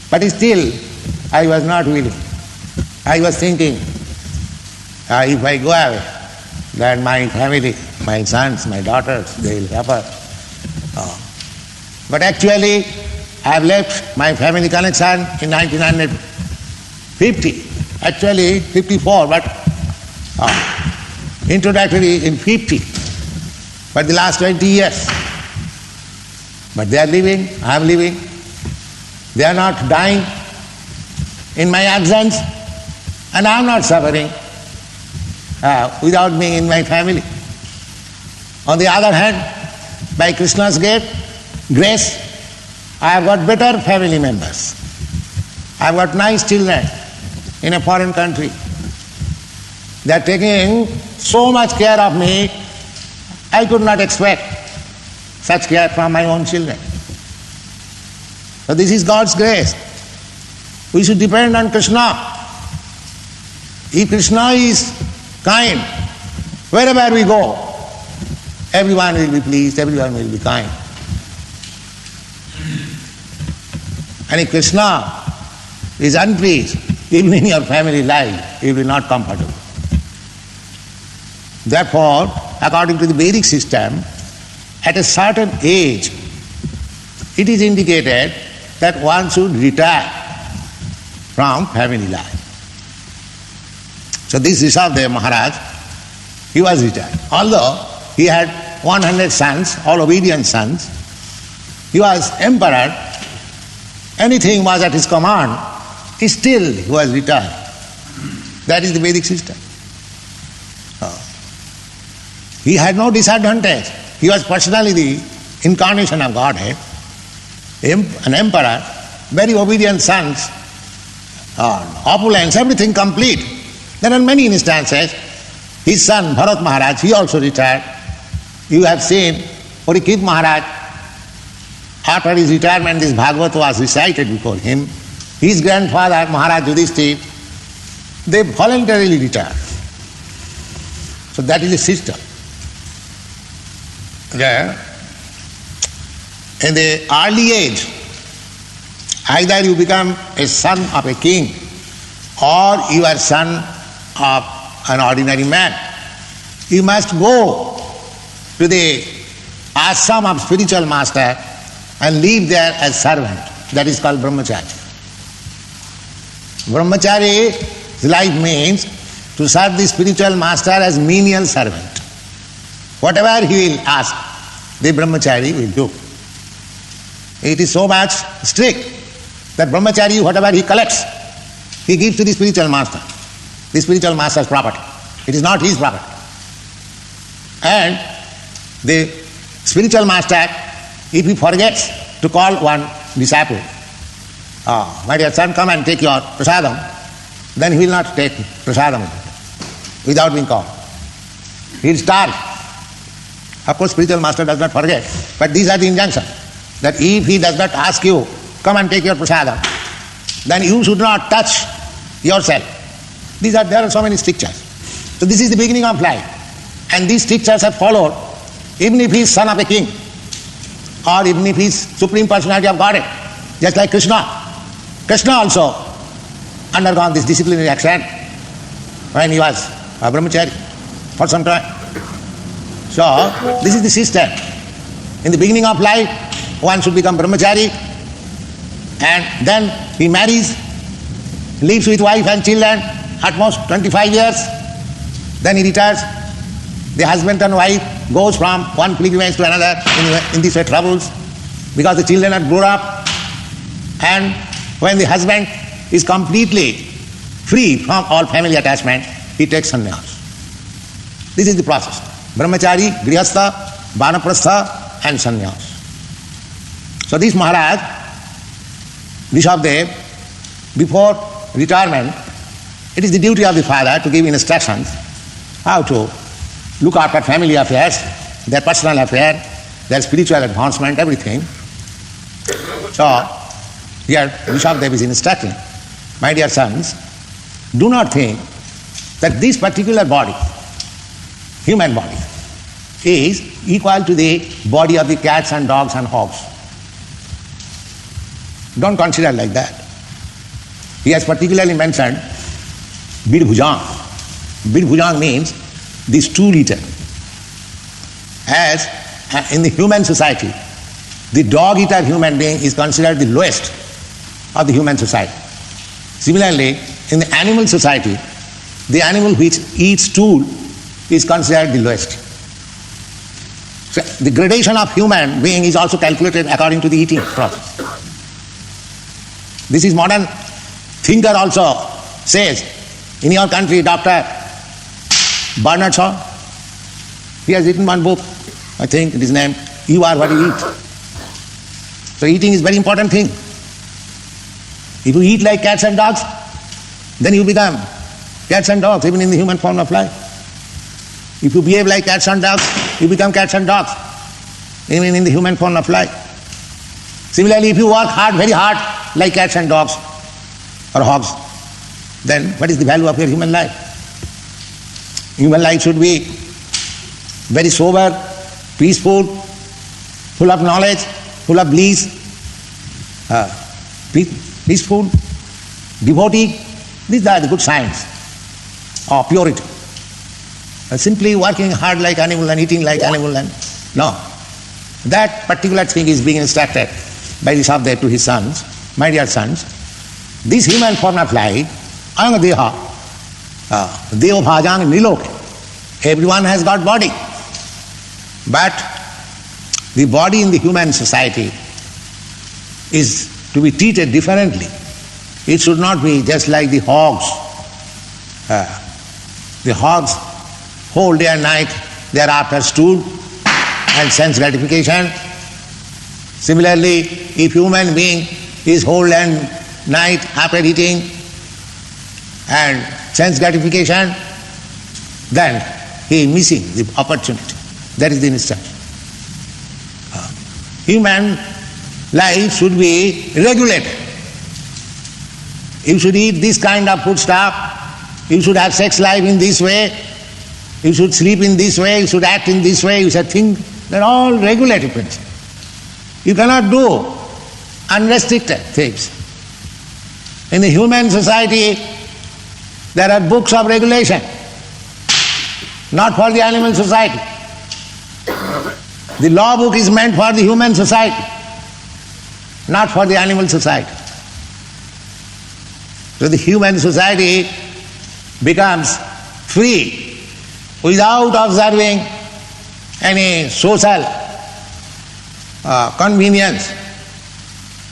Speaker 5: but still I was not willing. I was thinking, if I go away, then my family, my sons, my daughters, they will suffer. But actually, I have left my family connection in 1950. Actually, 54, but introductory in 50. But the last 20 years. But they are living, I am living. They are not dying in my absence, and I am not suffering without being in my family. On the other hand, by Krishna's grace, I have got better family members. I have got nice children in a foreign country. They are taking so much care of me, I could not expect such care from my own children. So this is God's grace. We should depend on Krishna. If Krishna is kind, wherever we go, everyone will be pleased, everyone will be kind. And if Krishna is unpleased, even in your family life, it will not comfortable. Therefore, according to the Vedic system, at a certain age, it is indicated that one should retire from family life. So this Rishabdev Maharaj, he was retired. Although he had 100 sons, all obedient sons, he was emperor, anything was at his command, still he was retired. That is the Vedic system. He had no disadvantage. He was personally the incarnation of Godhead, an emperor, very obedient sons, opulence, everything complete. Then on many instances, his son Bharat Maharaj, he also retired. You have seen Parikshit Maharaj, after his retirement, this Bhagavad was recited before him. His grandfather, Maharaj Yudhishthira, they voluntarily retired. So that is the system. There, in the early age, either you become a son of a king or you are son of an ordinary man. You must go to the ashram of spiritual master and live there as servant. That is called brahmachari. Brahmachari's life means to serve the spiritual master as menial servant. Whatever he will ask, the brahmachari will do. It is so much strict that brahmachari, whatever he collects, he gives to the spiritual master. The spiritual master's property. It is not his property. And the spiritual master, if he forgets to call one disciple, my dear son, come and take your prasadam, then he will not take prasadam without being called. He will starve. Of course, spiritual master does not forget, but these are the injunctions, that if he does not ask you, come and take your prasadam, then you should not touch yourself. There are so many strictures. So this is the beginning of life. And these strictures are followed even if he is son of a king, or even if he is Supreme Personality of Godhead, just like Krishna. Krishna also undergone this disciplinary action when he was a brahmachari for some time. So, this is the system. In the beginning of life, one should become brahmachari, and then he marries, lives with wife and children, at most 25 years, then he retires. The husband and wife goes from one pilgrimage to another in this way travels, because the children are grown up, and when the husband is completely free from all family attachment, he takes sannyas. This is the process. Brahmachari, Grihastha, Vanaprastha and sannyas. So this Maharaj, Rishabdev, before retirement, it is the duty of the father to give instructions how to look after family affairs, their personal affair, their spiritual advancement, everything. So here Rishabdev is instructing, my dear sons, do not think that this particular body, human body, is equal to the body of the cats and dogs and hogs. Don't consider like that. He has particularly mentioned Bidbhujang. Bidbhujang means this 2 liter. As in the human society, the dog-eater human being is considered the lowest of the human society. Similarly, in the animal society, the animal which eats stool is considered the lowest. So the gradation of human being is also calculated according to the eating process. This is modern thinker also says. In your country, Dr. Bernard Shaw, he has written one book, I think it is named You Are What You Eat. So eating is very important thing. If you eat like cats and dogs, then you become cats and dogs, even in the human form of life. If you behave like cats and dogs, you become cats and dogs, even in the human form of life. Similarly, if you work hard, very hard, like cats and dogs or hogs, then what is the value of your human life? Human life should be very sober, peaceful, full of knowledge, full of bliss, peaceful, devotee. These are the good signs of purity. Simply working hard like animal and eating like animal and no. That particular thing is being instructed by the Shabda to his sons. My dear sons, this human form of life, anga deha, deo bhajang niloke. Everyone has got body. But the body in the human society is to be treated differently. It should not be just like the hogs. The hogs whole day and night they are after stool and sense gratification. Similarly, if human being is whole and night after eating and sense gratification, then he is missing the opportunity. That is the instruction. Human life should be regulated. You should eat this kind of food stuff, you should have sex life in this way, you should sleep in this way, you should act in this way, you should think. They're all regulated principles. You cannot do unrestricted things. In the human society, there are books of regulation, not for the animal society. The law book is meant for the human society, not for the animal society. So the human society becomes free without observing any social convenience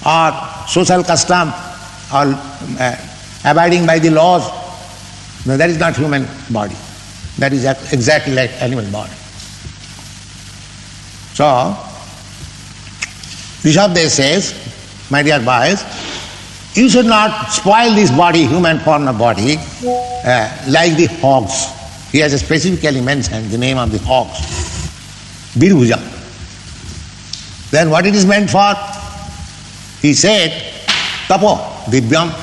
Speaker 5: or social custom or abiding by the laws. No, that is not human body. That is exactly like animal body. So, Rishabdev says, my dear boys, you should not spoil this body, human form of body, like the hogs. He has specifically mentioned the name of the hogs, Birbhuja. Then what it is meant for? He said, Tapo, Divyam.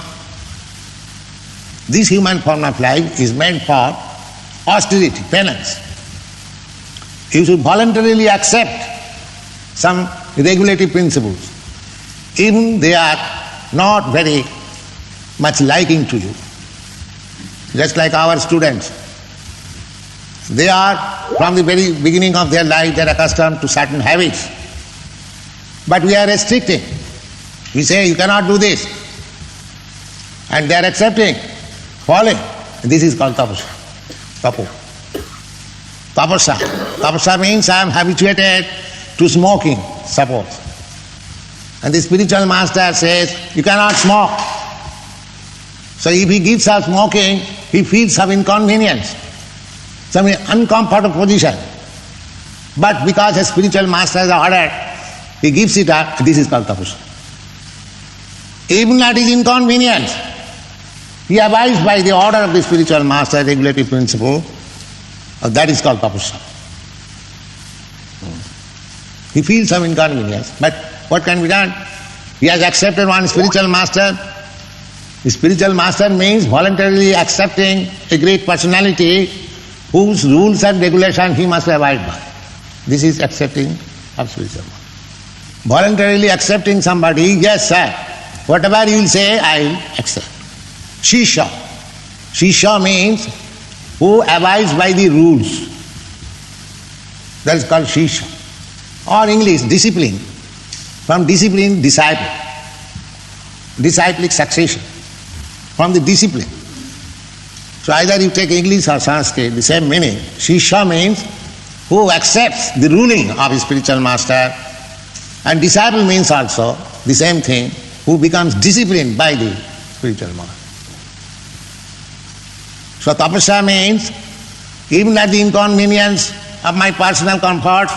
Speaker 5: This human form of life is meant for austerity, penance. You should voluntarily accept some regulative principles, even they are not very much liking to you. Just like our students, they are from the very beginning of their life they are accustomed to certain habits, but we are restricting. We say you cannot do this, and they are accepting, following. This is called tapasya, tapo. Tapasya. Tapasya means I am habituated to smoking, suppose. And the spiritual master says, you cannot smoke. So if he gives up smoking, he feels some inconvenience, some uncomfortable position. But because a spiritual master has ordered, he gives it up. This is called tapasya. Even that is inconvenience. He abides by the order of the spiritual master, regulative principle. That is called tapasya. He feels some inconvenience, but what can be done? He has accepted one spiritual master, The spiritual master means voluntarily accepting a great personality whose rules and regulations he must abide by. This is accepting of spiritual master. Voluntarily accepting somebody, yes sir, whatever you will say, I will accept. Shisha. Shisha means who abides by the rules. That is called shisha. Or English, discipline. From discipline, disciple. Disciplic succession. From the discipline. So either you take English or Sanskrit, the same meaning. Shisha means who accepts the ruling of his spiritual master, and disciple means also the same thing, who becomes disciplined by the spiritual master. So tapasya means even at the inconvenience of my personal comfort,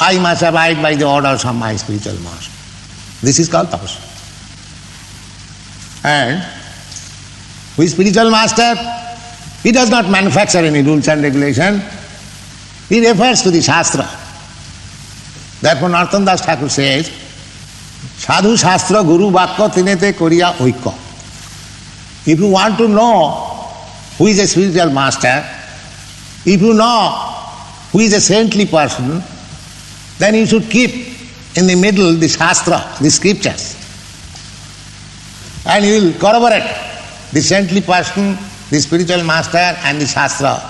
Speaker 5: I must abide by the orders of my spiritual master. This is called tapasya. And with spiritual master, he does not manufacture any rules and regulation. He refers to the Shastra. Therefore Narottam Das Thakur says, Sadhu Shastra Guru Vakya Tinete Koriya Oikya. If you want to know who is a spiritual master, if you know who is a saintly person, then you should keep in the middle the Shastra, the scriptures. And you will corroborate the saintly person, the spiritual master and the Shastra.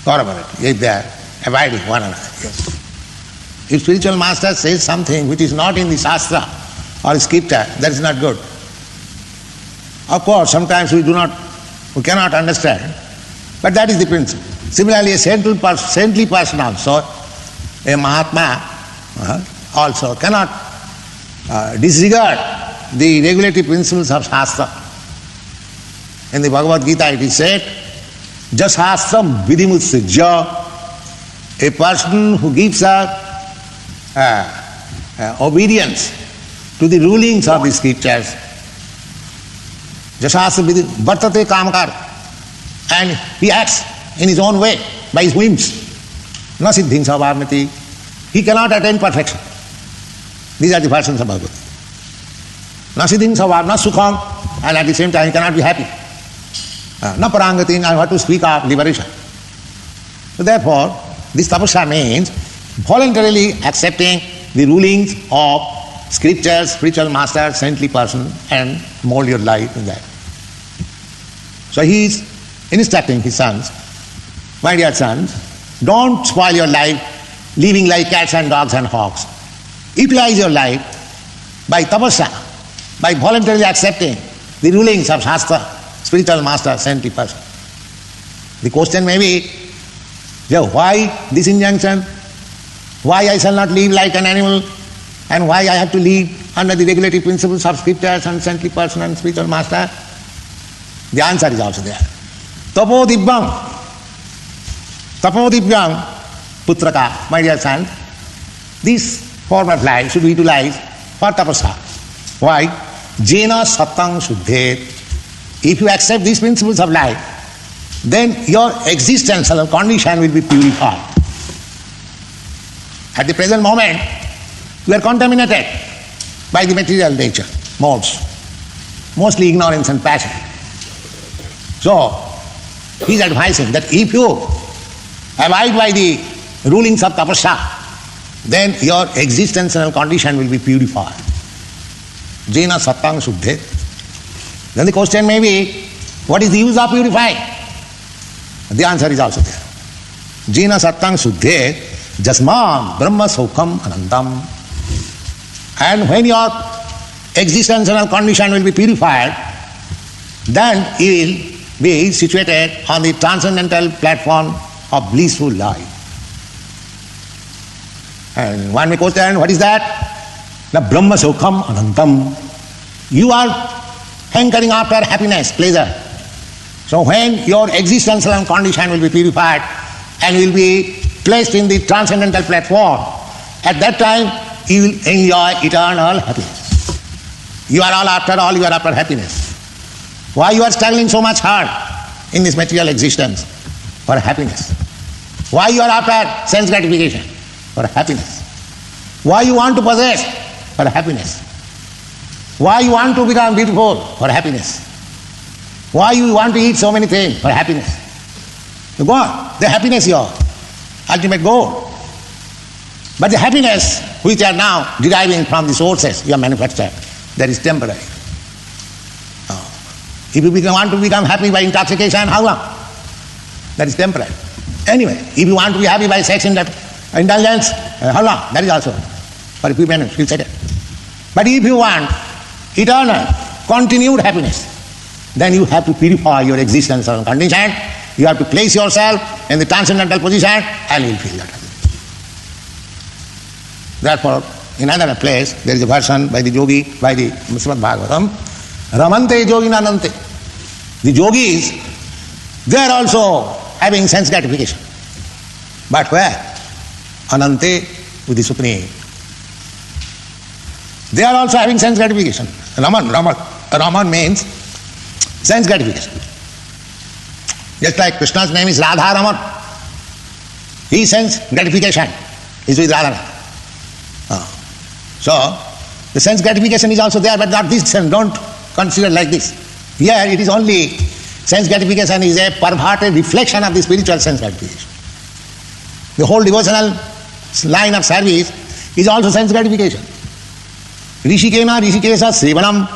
Speaker 5: Corroborate, if they are abiding one another. Yes. If spiritual master says something which is not in the Shastra or scripture, that is not good. Of course, sometimes we cannot understand, but that is the principle. Similarly, a saintly person also, a Mahatma also cannot disregard the regulative principles of Shastra. In the Bhagavad Gita it is said, Jasastram vidhimutsijya, a person who gives up obedience to the rulings of the scriptures, Jasastram vartate kamakar, and he acts in his own way, by his whims. Na siddhin savarmati, he cannot attain perfection. These are the versions of Bhagavad Gita. Na siddhin savar, na sukham, and at the same time he cannot be happy. Na parangatin, I have to speak of liberation. So therefore, this tapasya means voluntarily accepting the rulings of scriptures, spiritual master, saintly person, and mold your life in that. So he is instructing his sons, my dear sons, don't spoil your life living like cats and dogs and hogs. Utilize your life by tapasya, by voluntarily accepting the rulings of Shastra, spiritual master, saintly person. The question may be, why this injunction? Why I shall not live like an animal? And why I have to live under the regulative principles of scriptures and saintly person and spiritual master? The answer is also there. Tapodivyam putraka, my dear son, this form of life should be utilized for tapasya. Why? Jena sattang shuddhet. If you accept these principles of life, then your existential condition will be purified. At the present moment, you are contaminated by the material nature, modes, mostly ignorance and passion. So, he is advising that if you abide by the rulings of tapasya, then your existential condition will be purified. Jena sattang shuddhet. Then the question may be, what is the use of purifying? The answer is also there. Jena sattang shuddhet jasman brahma sokham anandam. And when your existential condition will be purified, then you will be situated on the transcendental platform of blissful life. And one may question, what is that? The brahma sokham anandam. You are hankering after happiness, pleasure. So when your existential condition will be purified and will be placed in the transcendental platform, at that time you will enjoy eternal happiness. You are after happiness. Why you are struggling so much hard in this material existence? For happiness. Why you are after sense gratification? For happiness. Why you want to possess? For happiness. Why you want to become beautiful? For happiness. Why you want to eat so many things? For happiness. You go on. The happiness is your ultimate goal. But the happiness which you are now deriving from the sources you have manufactured, that is temporary. If you want to become happy by intoxication, how long? That is temporary. Anyway, if you want to be happy by sex indulgence, how long? That is also for a few minutes, you'll settle. But if you want eternal, continued happiness, then you have to purify your existence and condition. You have to place yourself in the transcendental position and you'll feel that happiness. Therefore, in another place, there is a version by the yogi, by the Srimad Bhagavatam, Ramante yoginanante. The yogis, they are also having sense gratification. But where? Anante, with the Supreme. They are also having sense gratification. Raman means sense gratification. Just like Krishna's name is Radha Raman. His sense gratification is with Radha. So, the sense gratification is also there, but not this sense. Don't consider like this. Here it is only sense gratification is a perverted reflection of the spiritual sense gratification. The whole devotional line of service is also sense gratification. Rishikena, Rishikesa, Srivanam.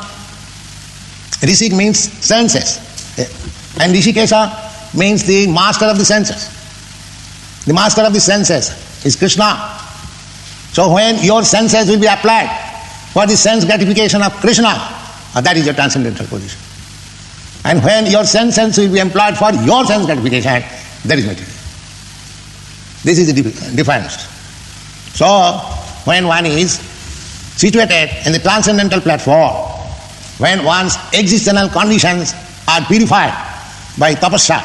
Speaker 5: Rishik means senses. And Rishikesa means the master of the senses. The master of the senses is Krishna. So when your senses will be applied for the sense gratification of Krishna, that is your transcendental position. And when your senses will be employed for your sense gratification, that is material. This is the difference. So when one is situated in the transcendental platform, when one's existential conditions are purified by tapasya,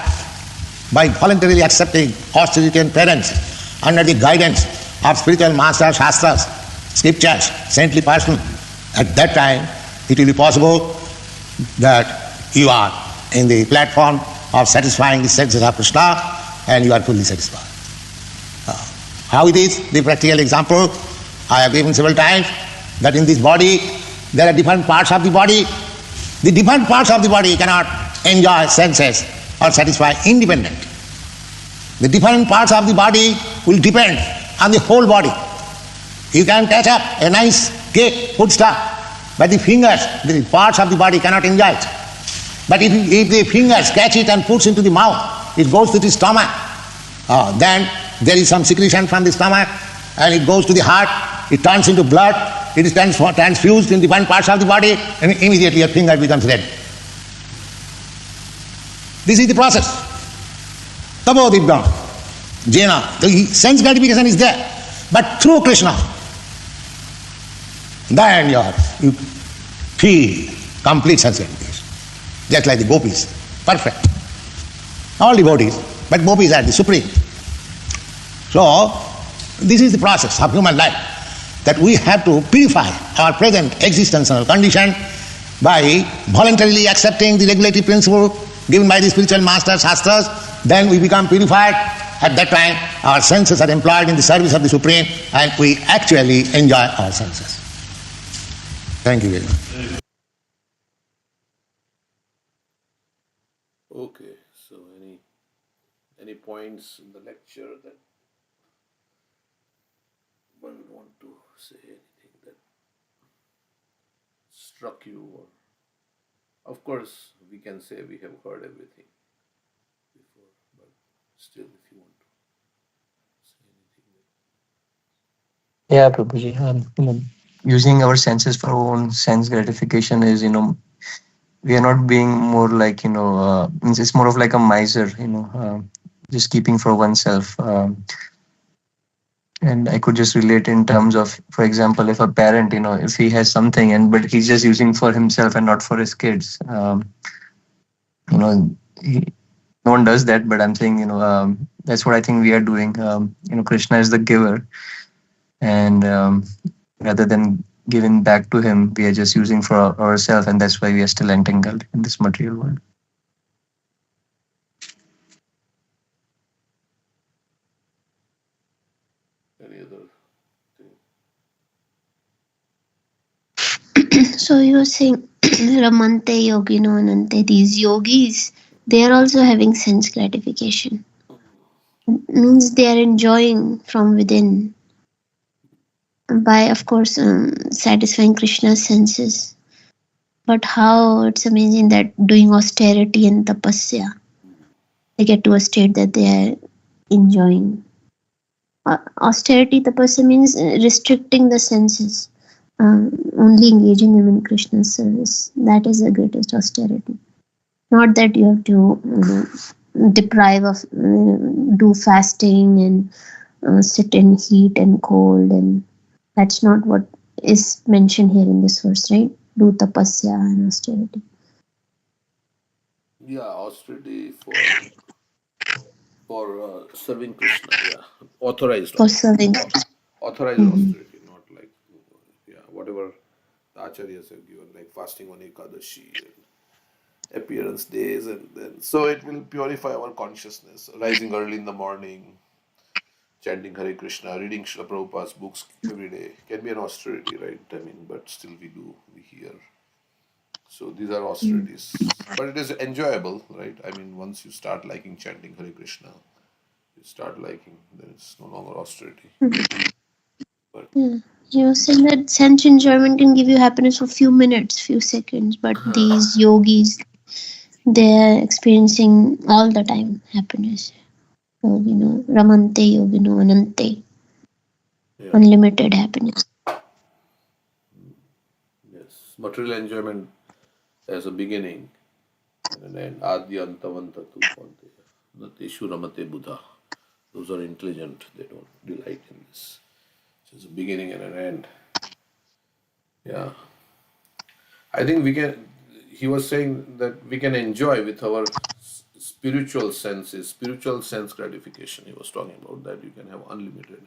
Speaker 5: by voluntarily accepting austerity and penance under the guidance of spiritual masters, shastras, scriptures, saintly person, at that time it will be possible that you are in the platform of satisfying the senses of Krishna and you are fully satisfied. How it is? The practical example I have given several times, that in this body there are different parts of the body. The different parts of the body cannot enjoy senses or satisfy independently. The different parts of the body will depend on the whole body. You can touch up a nice cake, food stuff, but the fingers, the parts of the body cannot enjoy it. But if the fingers catch it and puts into the mouth, it goes to the stomach. Then there is some secretion from the stomach and it goes to the heart, it turns into blood, it is transfused in different parts of the body and immediately your finger becomes red. This is the process. Tabo Divyam, Jena. The sense gratification is there, but through Krishna, then you feel complete sense gratification. Just like the gopis, perfect. All devotees, but gopis are the supreme. So, this is the process of human life, that we have to purify our present existential condition by voluntarily accepting the regulatory principle given by the spiritual masters, shastras. Then we become purified. At that time, our senses are employed in the service of the Supreme and we actually enjoy our senses. Thank you very much.
Speaker 1: Okay, so any points in the lecture that one would want to say, anything that struck you? Or of course we can say we have heard everything before, but still if you want to say anything.
Speaker 3: Yeah, Prabhuji. Using our senses for our own sense gratification is, we are not being more like, it's more of like a miser, just keeping for oneself. And I could just relate in terms of, for example, if a parent, if he has something but he's just using for himself and not for his kids, you know, he, no one does that, but I'm saying, that's what I think we are doing. Krishna is the giver, and rather than giving back to him, we are just using for ourselves, and that's why we are still entangled in this material world.
Speaker 1: Any other thing?
Speaker 2: So you were saying Ramante Yogino Anante, these yogis, they are also having sense gratification. Means they are enjoying from within by, of course, satisfying Krishna's senses. But how it's amazing that doing austerity and tapasya, they get to a state that they are enjoying. Austerity tapasya means restricting the senses, only engaging them in Krishna's service. That is the greatest austerity. Not that you have to deprive of, do fasting and sit in heat and cold, and that's not what is mentioned here in this verse, right? Do tapasya and austerity
Speaker 1: Yeah, austerity for serving Krishna. Yeah, authorized
Speaker 2: for
Speaker 1: austerity,
Speaker 2: serving.
Speaker 1: authorized
Speaker 2: Mhm.
Speaker 1: austerity, not like yeah whatever the acharyas have given, like fasting on Ekadashi and appearance days, and then so it will purify our consciousness. Rising early in the morning, chanting Hare Krishna, reading Srila Prabhupada's books every day can be an austerity, right? I mean, but still we hear. So these are austerities. But it is enjoyable, right? I mean, once you start liking chanting Hare Krishna, you start liking, then it's no longer austerity. But
Speaker 2: Yeah. You were saying that sense enjoyment can give you happiness for few minutes, few seconds, but these yogis, they're experiencing all the time happiness. Ramante Yogino Anante,
Speaker 1: yeah,
Speaker 2: unlimited happiness.
Speaker 1: yes. Material enjoyment has a beginning and an end. Adyantavanta tu kaunteya. Nateshu ramate buddha. Those are intelligent. They don't delight in this. So it's a beginning and an end. Yeah. I think we can. He was saying that we can enjoy with our spiritual senses, spiritual sense gratification. He was talking about that you can have unlimited,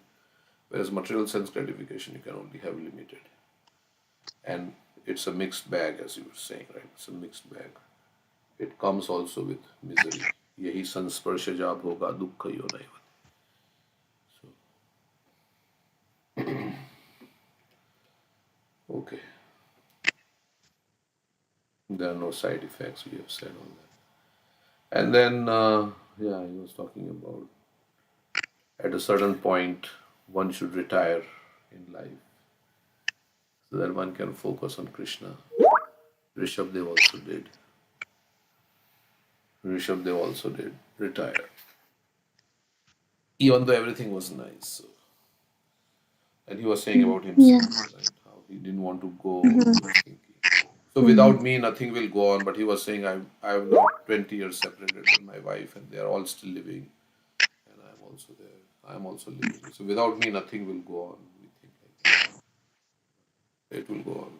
Speaker 1: whereas material sense gratification you can only have limited. And it's a mixed bag, as you were saying, right? It's a mixed bag. It comes also with misery. Yahi sansparshaja bhoga dukkha yonaiva. So, okay. There are no side effects, we have said on that. And then, yeah, he was talking about at a certain point, one should retire in life so that one can focus on Krishna. Rishabdev also did. Rishabdev also did retire, even though everything was nice. So, and he was saying about
Speaker 2: Yeah.
Speaker 1: himself, right? How he didn't want to go. He was thinking. So without me, nothing will go on. But he was saying, I'm now 20 years separated from my wife, and they are all still living, and I'm also there. I'm also living. So without me, nothing will go on. We think like that. It will go on.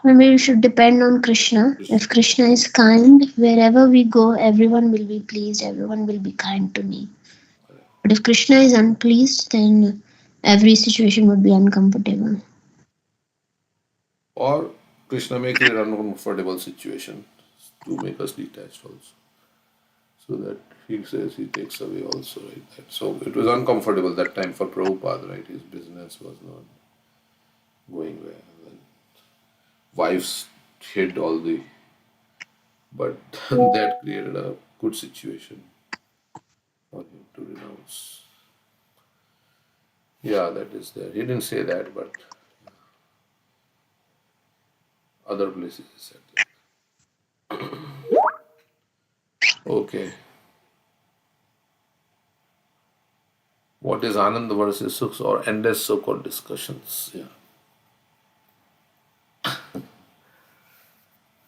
Speaker 2: Maybe we should depend on Krishna. If
Speaker 1: Krishna.
Speaker 2: Krishna is kind, wherever we go, everyone will be pleased, everyone will be kind to me. But if Krishna is unpleased, then every situation would be uncomfortable.
Speaker 1: Or Krishna may create an uncomfortable situation to make us detached also. So that he says he takes away also, right? So it was uncomfortable that time for Prabhupada, right? His business was not going well. And wives hid all the, but that created a good situation for him to renounce. Yeah, that is there. He didn't say that, but other places he said that. Okay. What is Anand versus Sukh or endless so-called discussions? Yeah.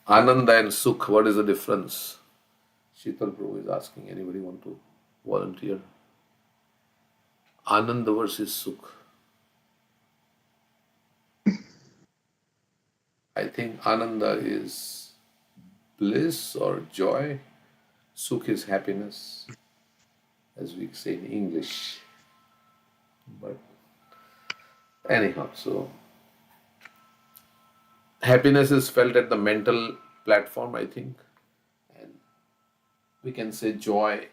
Speaker 1: Ananda and Sukh, what is the difference? Sheetal Prabhu is asking. Anybody want to volunteer? Ananda versus Sukh. I think Ananda is bliss or joy. Sukh is happiness, as we say in English. But anyhow, so happiness is felt at the mental platform, I think. And we can say joy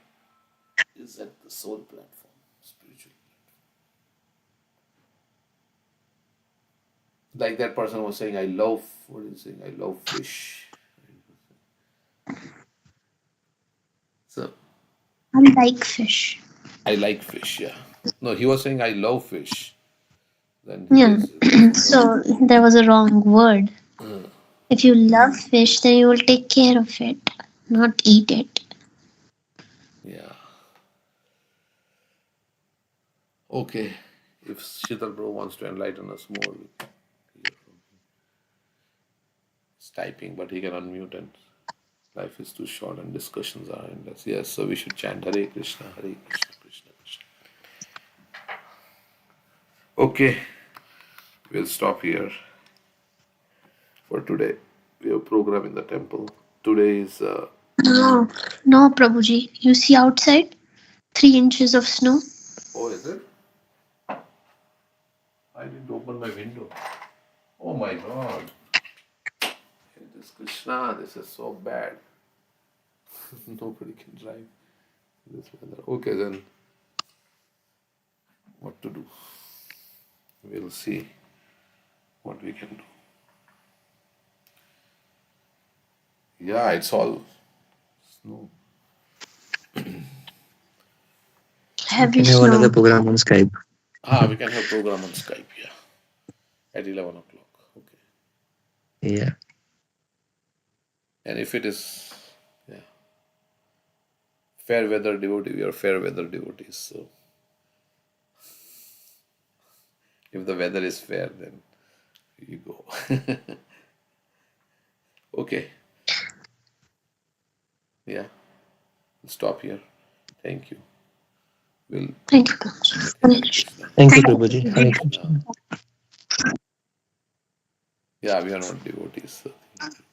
Speaker 1: is at the soul platform, spiritual. like that person was saying, I love, what is he saying? I love fish. So
Speaker 2: I like fish.
Speaker 1: I like fish, yeah. No, he was saying I love fish. Then
Speaker 2: Yeah.
Speaker 1: there's no
Speaker 2: So there was a wrong word.
Speaker 1: doubt.
Speaker 2: If you love fish, then you will take care of it, not eat it.
Speaker 1: Yeah. Okay. If Shital Bro wants to enlighten us more, we can hear from him. He's typing, but he can unmute, and life is too short and discussions are endless. Yes, so we should chant Hare Krishna, Hare Krishna, Krishna Krishna. Okay, we'll stop here for today. We have program in the temple. Today is
Speaker 2: No, no, Prabhuji. You see outside? 3 inches of snow.
Speaker 1: oh, is it? I didn't open my window. Oh my God. This Krishna, this is so bad. Nobody can drive this weather. Okay, then what to do? We'll see what we can do. Yeah, it's all snow.
Speaker 2: Heavy
Speaker 3: Can you have another
Speaker 2: snow.
Speaker 3: program on Skype?
Speaker 1: We can have program on Skype, yeah, at 11 o'clock. Okay.
Speaker 3: Yeah.
Speaker 1: And if it is, yeah, fair weather devotee, we are fair weather devotees. So if the weather is fair, then you go. Okay. Yeah, we'll stop here. Thank you. We'll
Speaker 2: Thank you, Prabhuji.
Speaker 1: Hare
Speaker 2: Hare Krishna.
Speaker 1: Krishna.
Speaker 3: Thank you,
Speaker 2: Thank
Speaker 3: Prabhuji.
Speaker 2: you.
Speaker 3: Hare Krishna.
Speaker 1: Yeah, we are not devotees. So thank you.